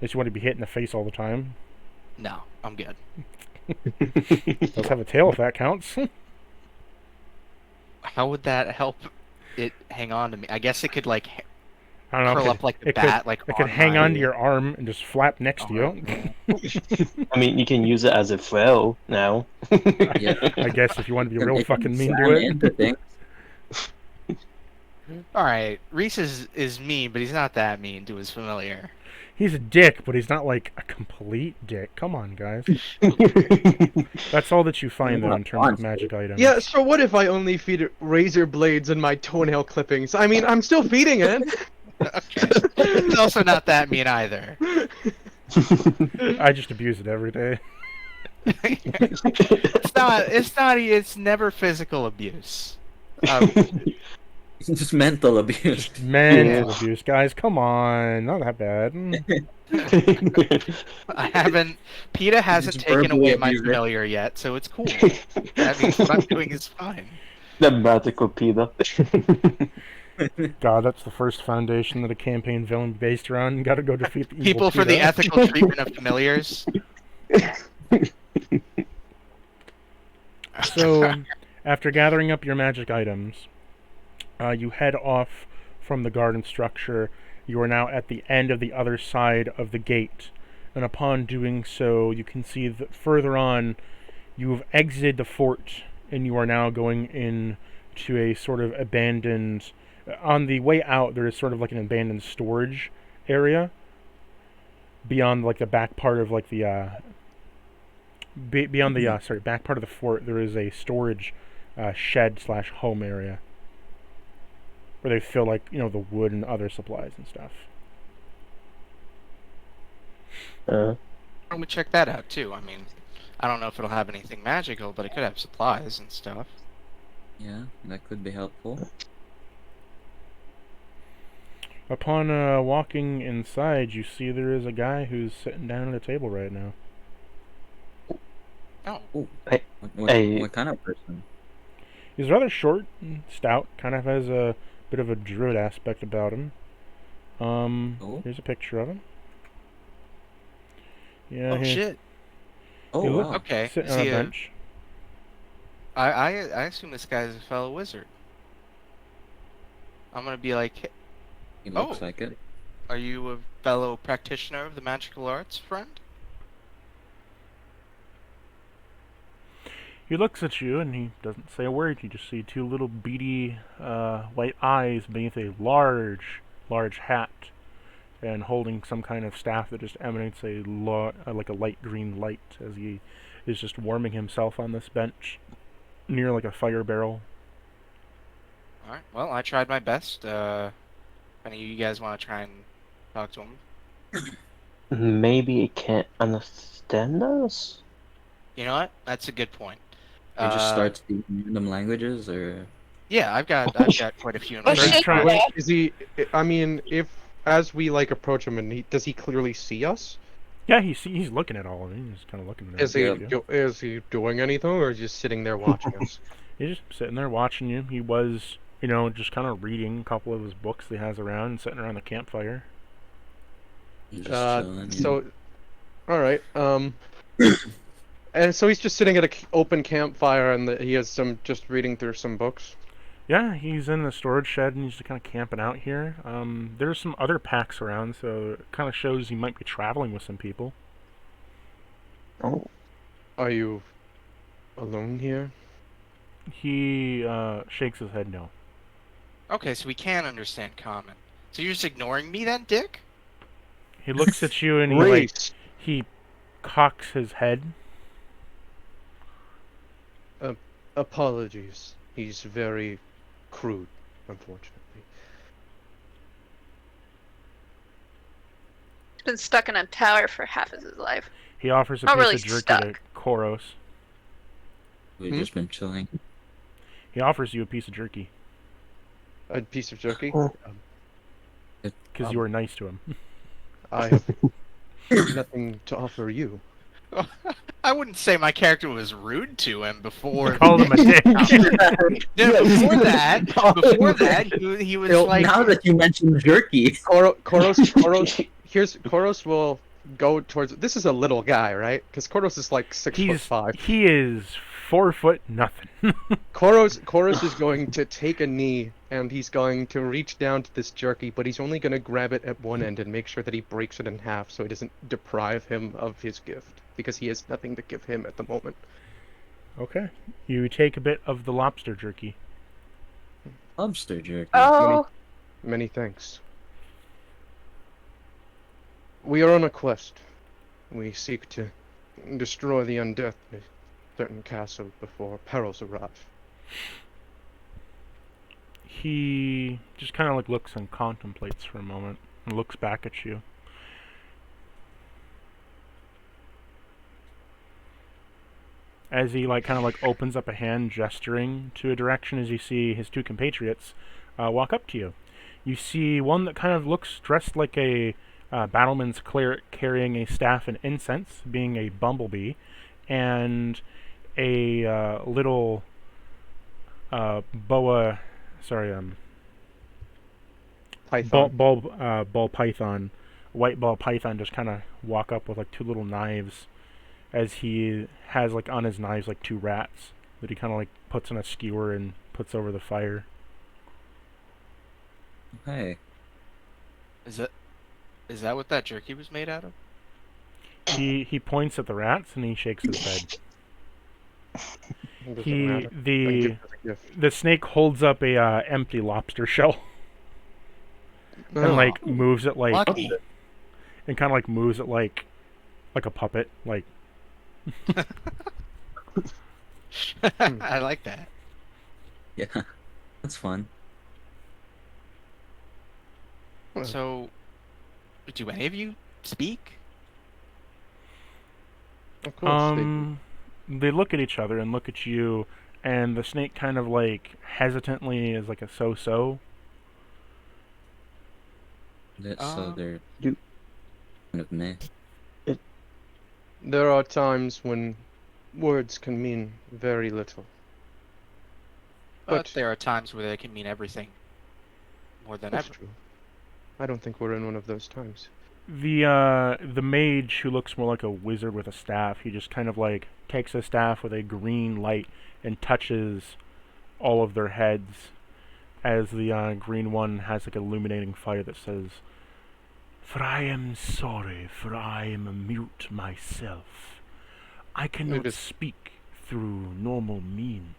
If you want to be hit in the face all the time. No, I'm good. It does have a tail if that counts. How would that help it hang on to me? I guess it could, like, I don't know. curl It up like the it bat, could, like it could on hang my- onto your arm and just flap next to you. I mean, you can use it as a flail now. Yeah. I guess if you want to be And real it can fucking mean slam to it. into things. Alright, Reese is mean, but he's not that mean to his familiar. He's a dick, but he's not like a complete dick. Come on, guys. That's all that you find, though, in terms of magic items. Yeah, so what if I only feed it razor blades and my toenail clippings? I mean, I'm still feeding it. Okay. He's also not that mean either. I just abuse it every day. It's never physical abuse. Just mental abuse. Mental abuse, guys. Come on. Not that bad. PETA hasn't Just taken verbal away my abuse. familiar yet, so it's cool. That means what I'm doing is fine. The magical Peter. God, that's the first foundation that a campaign villain based around. You gotta go defeat the evil People for the PETA. ethical treatment of familiars. So, after gathering up your magic items, you head off from the garden structure. You are now at the end of the other side of the gate. And upon doing so, you can see that further on, you've exited the fort, and you are now going in to a sort of abandoned... On the way out, there is sort of like an abandoned storage area beyond like the back part of like the beyond the back part of the fort. There is a storage shed slash home area where they fill like the wood and other supplies and stuff. I'm gonna check that out too. I mean, I don't know if it'll have anything magical, but it could have supplies and stuff. Yeah, that could be helpful. Upon walking inside, you see there is a guy who's sitting down at a table right now. Oh, What kind of person? He's rather short and stout, kind of has a bit of a druid aspect about him. Here's a picture of him. Yeah, oh shit. Oh, he looks wow. Okay. sitting Is on a he a- bench. I assume this guy's a fellow wizard. I'm gonna be like, He looks Oh. like it. are you a fellow practitioner of the magical arts, friend? He looks at you and he doesn't say a word. You just see two little beady white eyes beneath a large hat, and holding some kind of staff that just emanates like a light green light as he is just warming himself on this bench near like a fire barrel. All right. Well, I tried my best. If any of you guys want to try and talk to him, Maybe it can't understand us? you know what? That's a good point. He just starts speaking random languages, or Yeah, I've got quite a few. In Oh, my Starts shit. trying- Wait, is he? I mean, if as we like approach him, and does he clearly see us? Yeah, he's looking at all of you. He's kind of looking at Is he? you. Is he doing anything, or is he just sitting there watching us? He's just sitting there watching you. He was, just kind of reading a couple of his books that he has around and sitting around the campfire. he's just chilling? So, all right. And so he's just sitting at an open campfire, and he has just reading through some books. Yeah, he's in the storage shed and he's just kind of camping out here. There's some other packs around, so it kind of shows he might be traveling with some people. Oh, Are you alone here? He shakes his head no. Okay, so we can understand common. So you're just ignoring me then, Dick? He looks at you and Race. he cocks his head. Apologies. He's very crude, unfortunately. He's been stuck in a tower for half of his life. He offers a Not piece really of jerky stuck. to Koros. We've just been chilling. He offers you a piece of jerky A piece of jerky. Oh. because you were nice to him. I have nothing to offer you. I wouldn't say my character was rude to him before. He called him a dick. No, before that, he was like. Now that you mentioned jerky, Koros will go towards. This is a little guy, right? Because Koros is like 6'5". He is 4 foot nothing. Koros is going to take a knee and he's going to reach down to this jerky, but he's only going to grab it at one end and make sure that he breaks it in half so it doesn't deprive him of his gift, because he has nothing to give him at the moment. Okay. You take a bit of the lobster jerky. lobster jerky. Oh, Many thanks. We are on a quest. We seek to destroy the undead in a certain castle before perils arrive. He just kind of like looks and contemplates for a moment and looks back at you. As he like kind of like opens up a hand gesturing to a direction, as you see his two compatriots walk up to you. You see one that kind of looks dressed like a battleman's cleric carrying a staff and incense, being a bumblebee, and a little boa, sorry, Python. Ball python, white ball python, just kind of walk up with like two little knives, as he has like on his knives like two rats that he kind of like puts in a skewer and puts over the fire. Hey, Is that what that jerky was made out of? He points at the rats and he shakes his head. It doesn't He matter. A gift is a gift. the snake holds up a empty lobster shell and Oh, like moves it like Lucky. and kind of like moves it like a puppet, like. I like that. yeah, that's fun. Well. So, do any of you speak? of course. They look at each other and look at you, and the snake kind of like hesitantly is like a so-so. So they're You- kind of meh. There are times when words can mean very little. But But- there are times where they can mean everything. More than That's ever. true. I don't think we're in one of those times. The mage, who looks more like a wizard with a staff, he just kind of like takes a staff with a green light and touches all of their heads, as the green one has like illuminating fire that says, "For I am sorry, for I am a mute myself. I cannot is- speak through normal means.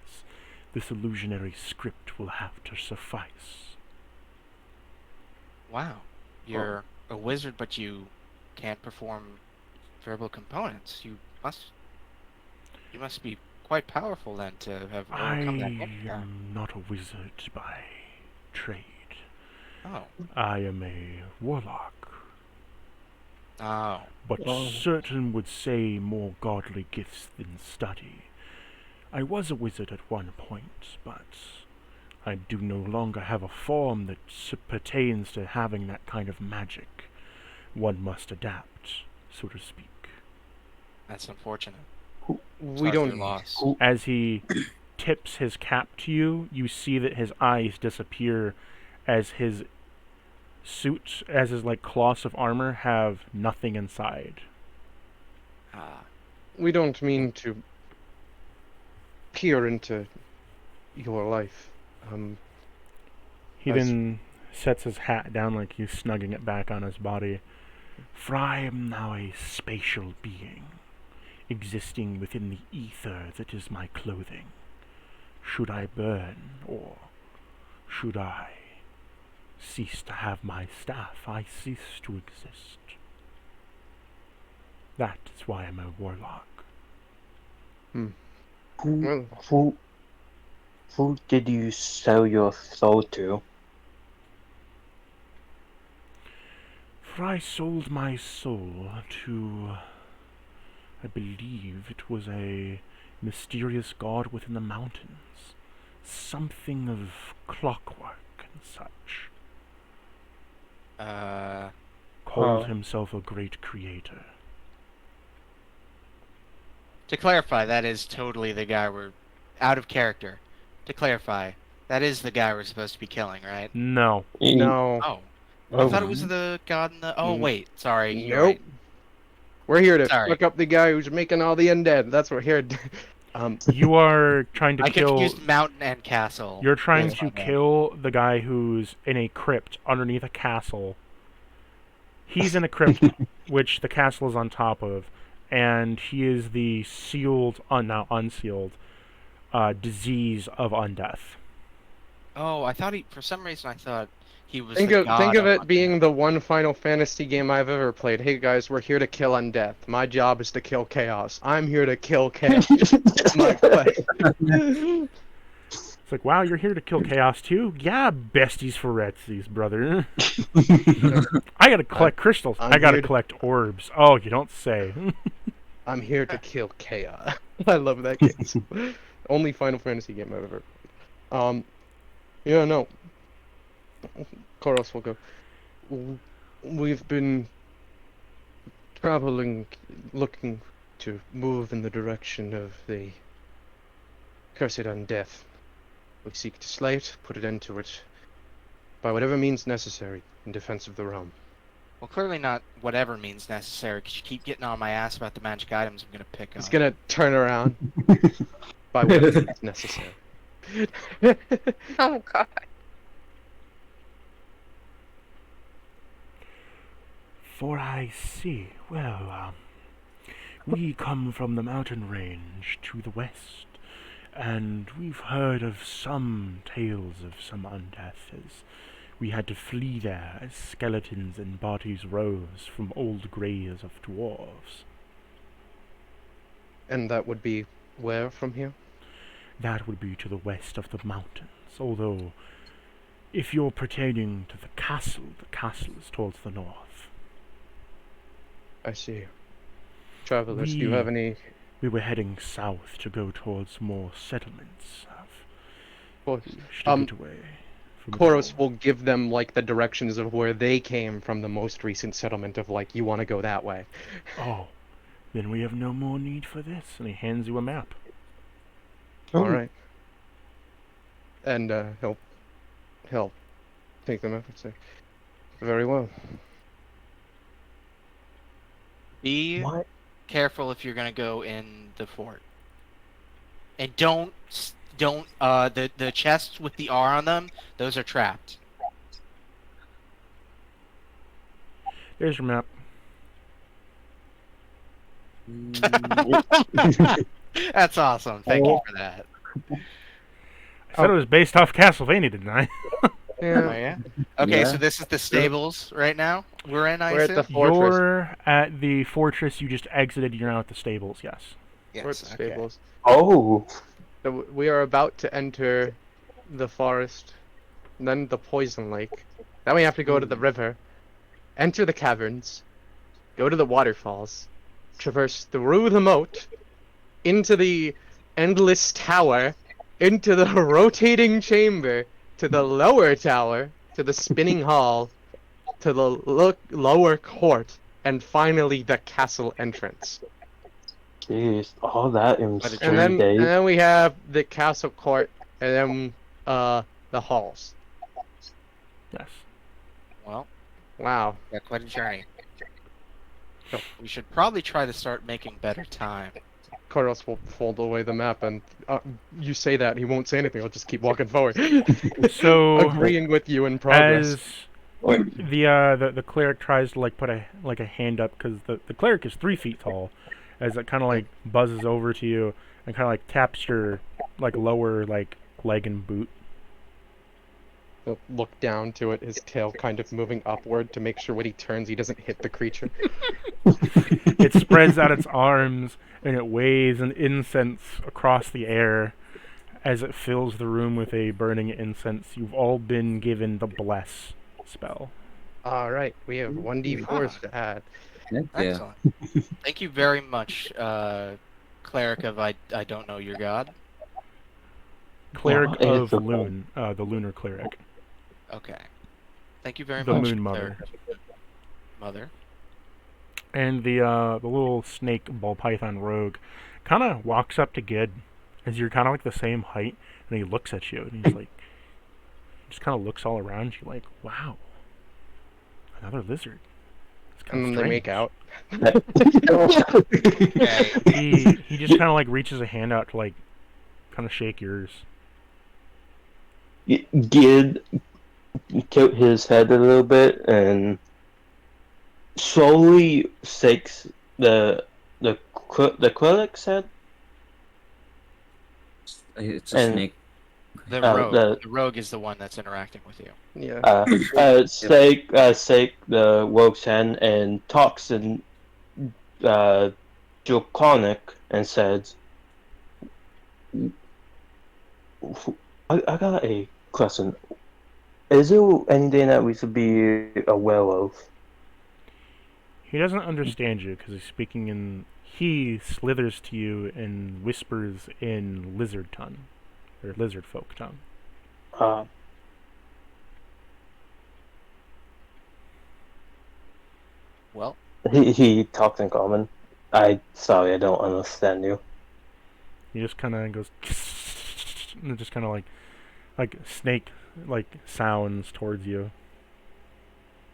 This illusionary script will have to suffice." Wow. You're a wizard, but you can't perform verbal components. You must be quite powerful then to have I overcome that handicap. am not a wizard by trade. Oh. I am a warlock, Oh. but Oh. certain would say more godly gifts than study. I was a wizard at one point, but I do no longer have a form that pertains to having that kind of magic. One must adapt, so to speak. That's unfortunate. We Sorry for your don't. loss. As he tips his cap to you, you see that his eyes disappear as his suit, as his like cloths of armor have nothing inside. Ah. We don't mean to peer into your life. He As- then sets his hat down like he's snugging it back on his body. For I am now a spatial being, existing within the ether that is my clothing. Should I burn, or should I cease to have my staff, I cease to exist. That is why I'm a warlock. Who, Well, who did you sell your soul to? For I sold my soul to, I believe it was a mysterious god within the mountains. Something of clockwork and such. Called Huh. himself a great creator. To clarify, that is totally the guy we're out of character. To clarify, that is the guy we're supposed to be killing, right? No. no. Oh. I Oh, thought it was the god in the. Oh Mm. wait, sorry. You're Nope. right. We're here to Sorry. look up the guy who's making all the undead. That's what we're here to. You are trying to I kill... confused mountain and castle. You're trying That's to my bad. kill the guy who's in a crypt underneath a castle. He's in a crypt, which the castle is on top of, and he is the sealed, now unsealed, disease of undeath. Oh, I thought he. For some reason, I thought he was. Think the of god it undeath. being the one Final Fantasy game I've ever played. Hey guys, we're here to kill undeath. My job is to kill chaos. I'm here to kill chaos. My quest. It's like, wow, you're here to kill chaos too? Yeah, besties for retsies, brother. I gotta collect crystals. I'm I gotta here to- collect orbs. Oh, you don't say. I'm here to kill chaos. I love that game. Only Final Fantasy game I've ever played. Yeah, no. Koros will go. We've been traveling, looking to move in the direction of the cursed undeath. We seek to slay it, put it into it, by whatever means necessary in defense of the realm. Well, clearly not whatever means necessary, because you keep getting on my ass about the magic items I'm gonna pick He's up. gonna turn around by whatever means necessary. Oh god. For I see. Well, we come from the mountain range to the west, and we've heard of some tales of some undeath as we had to flee there as skeletons and bodies rose from old graves of dwarves. And that would be where from here? That would be to the west of the mountains, although if you're pertaining to the castle is towards the north. I see. Travelers, do you have any... We were heading south to go towards more settlements. Course. To get away from Koros it all. will give them, like, the directions of where they came from the most recent settlement of, like, you want to go that way. Oh, then we have no more need for this. And he hands you a map. Alright. And, he'll take them up and say, very well. Be careful if you're gonna go in the fort, and don't the chests with the R on them. Those are trapped. There's your map. That's awesome. Thank you for that. I said it was based off Castlevania, didn't I? Oh, Yeah. yeah. Okay, Yeah. so this is the stables right now. We're in. I We're at the assume? fortress. You're at the fortress you just exited. You're now at the stables, yes. Yes, We're at the okay. stables. Oh, So we are about to enter the forest, then the poison lake. Then we have to go to the river, enter the caverns, go to the waterfalls, traverse through the moat, into the endless tower, into the rotating chamber, to the lower tower, to the spinning hall, to the lower court, and finally the castle entrance. jeez, all that in But it's- 3 And days. then we have the castle court, and then the halls. Yes. Well, Wow. yeah, quite a journey. We should probably try to start making better time. Koros will fold away the map, and you say that, he won't say anything, he'll just keep walking forward. So, Agreeing with you in progress. as the cleric tries to like put a hand up, because the cleric is 3 feet tall, as it kind of like buzzes over to you and kind of like taps your like lower like leg and boot. He'll look down to it, his tail kind of moving upward to make sure when he turns he doesn't hit the creature. It spreads out its arms and it waves an incense across the air as it fills the room with a burning incense. You've all been given the bless spell. Alright, we have 1d4s to add. Heck yeah. Excellent. Thank you very much, cleric of I don't know your god. Cleric Yeah, of it's okay. Loon, the lunar cleric, Okay. Thank you very the much. moon mother. cleric. Mother. And the little snake ball python rogue kind of walks up to Gid as you're kind of like the same height, and he looks at you and he's like, just kind of looks all around you like, wow, another lizard. It's And kinda then they make strange. out. Okay. He just kind of like reaches a hand out to like kind of shake yours. Gid tilt his head a little bit and slowly shakes the cleric's head. It's a And- snake. The Uh, rogue. the- The rogue is the one that's interacting with you. Yeah. Shake the rogue's hand and talks in Draconic and says, I got a question. Is there anything that we should be aware of? He doesn't understand you because he's speaking in. He slithers to you and whispers in lizard tongue, or lizard folk tongue. Uh, Well, he talks in common. Sorry, I don't understand you. He just kind of goes, and it just kind of like snake like sounds towards you.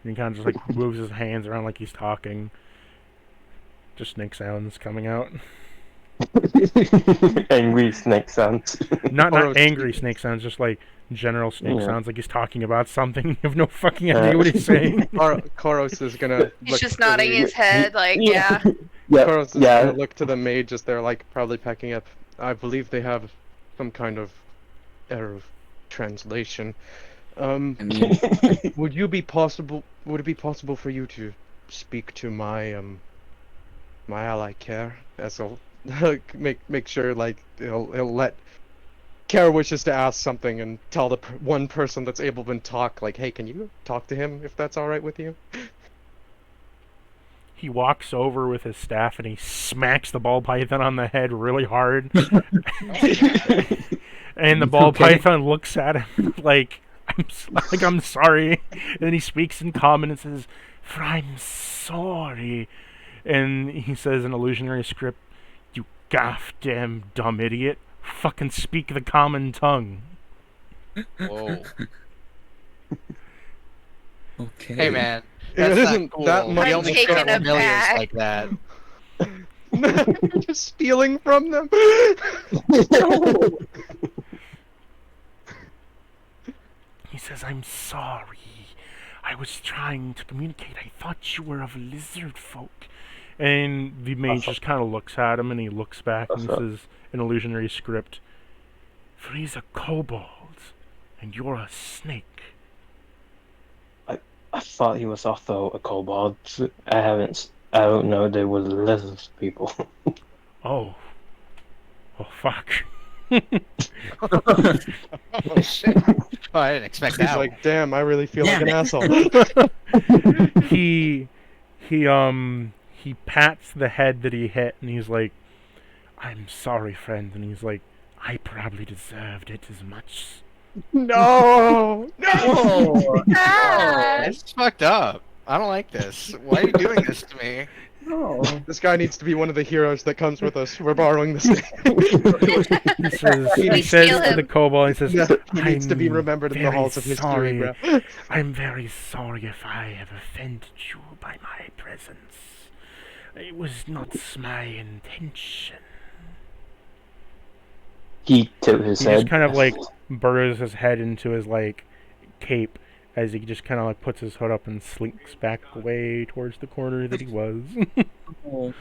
And he kind of just like moves his hands around like he's talking. Just snake sounds coming out. Angry snake sounds. Not Koros- angry snake sounds, just like general snake Yeah. sounds, like he's talking about something. You have no fucking idea what he's saying. Koros is gonna He's look just to the- nodding his head, like, yeah. Yeah, Koros is yeah. gonna look to the mage as they're like probably packing up. I believe they have some kind of error of translation. I mean, Would it be possible for you to speak to my my ally Care, as I'll make sure like he'll let Care wishes to ask something and tell the one person that's able to talk, like, hey, can you talk to him if that's all right with you? He walks over with his staff and he smacks the ball python on the head really hard. And the ball Okay. python looks at him like, I'm sorry. And then he speaks in common and says, "For I'm sorry." And he says in illusionary script, "You goddamn dumb idiot. Fucking speak the common tongue." Whoa. okay. Hey man, It that's not isn't cool. that We much only taken start familiars aback. like that. Just stealing from them. He says, "I'm sorry. I was trying to communicate. I thought you were of lizard folk." And the mage just kind of looks at him and he looks back and he says in illusionary script, "For he's a kobold and you're a snake." I thought he was also a kobold. I don't know they were lizard people. Oh. Oh, fuck. Oh shit! Oh, I didn't expect He's that. like, damn, I really feel like Damn an it. asshole. He pats the head that he hit and he's like, "I'm sorry, friend." And he's like, "I probably deserved it as much." No! No! Ah! It's fucked up. I don't like this. Why are you doing this to me? This guy needs to be one of the heroes that comes with us. We're borrowing this name. He says, We he says steal to the him. kobold, he says, Yeah, he needs to be "I'm remembered in the very halls of history. sorry. Bro. I'm very sorry if I have offended you by my presence. It was not my intention." He tipped his He head. just kind of like burrows his head into his like cape as he just kind of like puts his hood up and slinks back away towards the corner that he was. Oh.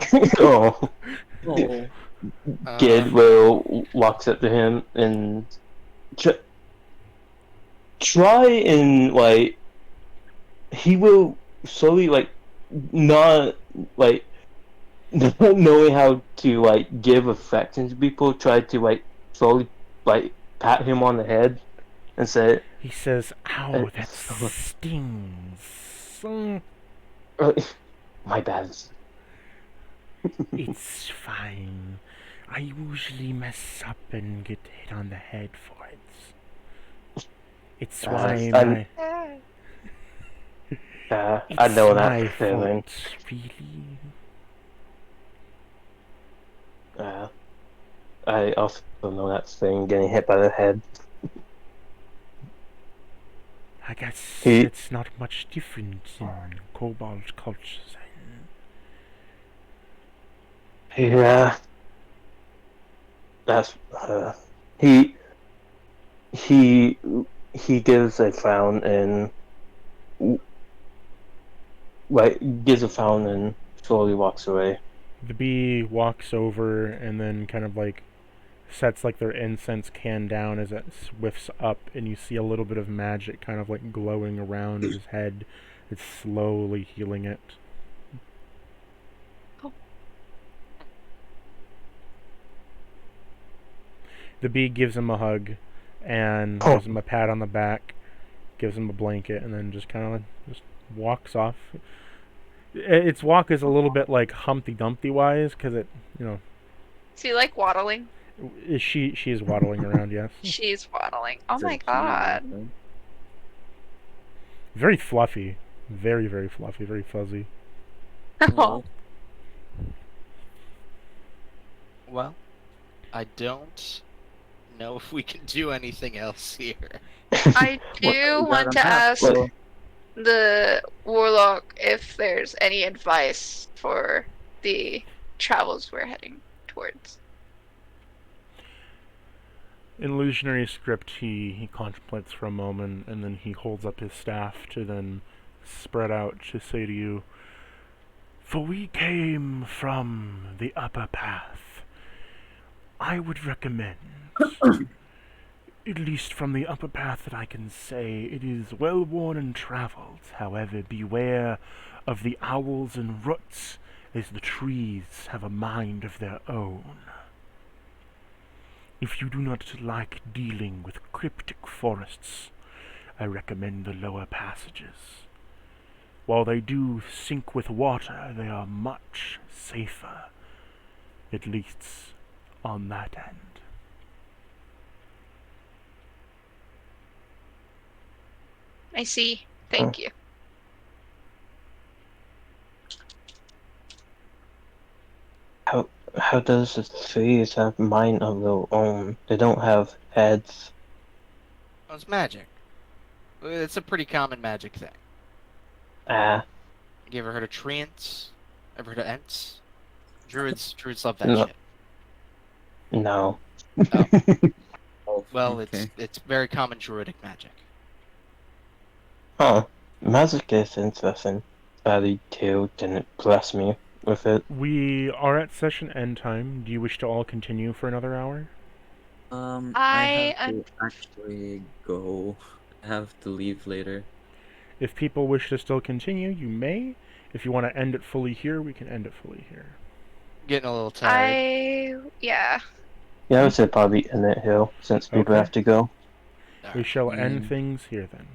Oh. Gid will walks up to him and try and like he will slowly like not like not knowing how to like give affection to people, try to like slowly like pat him on the head and say, He says, "Ow, that so- stings. "My bad." It's fine. I usually mess up and get hit on the head for it. It's why I'm- my... I It's know my that feeling. fault, really." I also know that thing, getting hit by the head. I guess He- it's not much different in kobold culture then. Yeah. That's he gives a frown and gives a frown and slowly walks away. The bee walks over and then kind of like sets like their incense can down as it whiffs up, and you see a little bit of magic kind of like glowing around his head. It's slowly healing it. Oh. The bee gives him a hug and Oh. gives him a pat on the back, gives him a blanket, and then just kind of just walks off. Its walk is a little bit like Humpty Dumpty wise, because it, you know, Is he like waddling? she is waddling around. Yes, She's waddling. Oh It's my a cute god. thing. very fluffy, very fluffy, very fuzzy. Oh. Well, I don't know if we can do anything else here. I do want to ask the warlock if there's any advice for the travels we're heading towards. In illusionary script, he contemplates for a moment, and then he holds up his staff to then spread out to say to you, "For we came from the upper path. I would recommend, at least from the upper path that I can say, it is well worn and traveled. However, beware of the owls and roots, as the trees have a mind of their own. If you do not like dealing with cryptic forests, I recommend the lower passages. While they do sink with water, they are much safer, at least on that end." I see. Thank you. How does the trees have mind of their own? They don't have heads. Oh, it's magic. It's a pretty common magic thing. Ah, You ever heard of treants? Ever heard of ents? Druids love that No. shit. no. Oh, Well, okay. it's very common druidic magic. Huh. Magic is interesting. Studied too, didn't bless me with it. We are at session end time. Do you wish to all continue for another hour? I have I to actually go. I have to leave later. If people wish to still continue, you may. If you want to end it fully here, we can end it fully here. Getting a little tired. yeah. Yeah, I would say probably end it here, since people Okay. have to go. We shall end Yeah. things here then.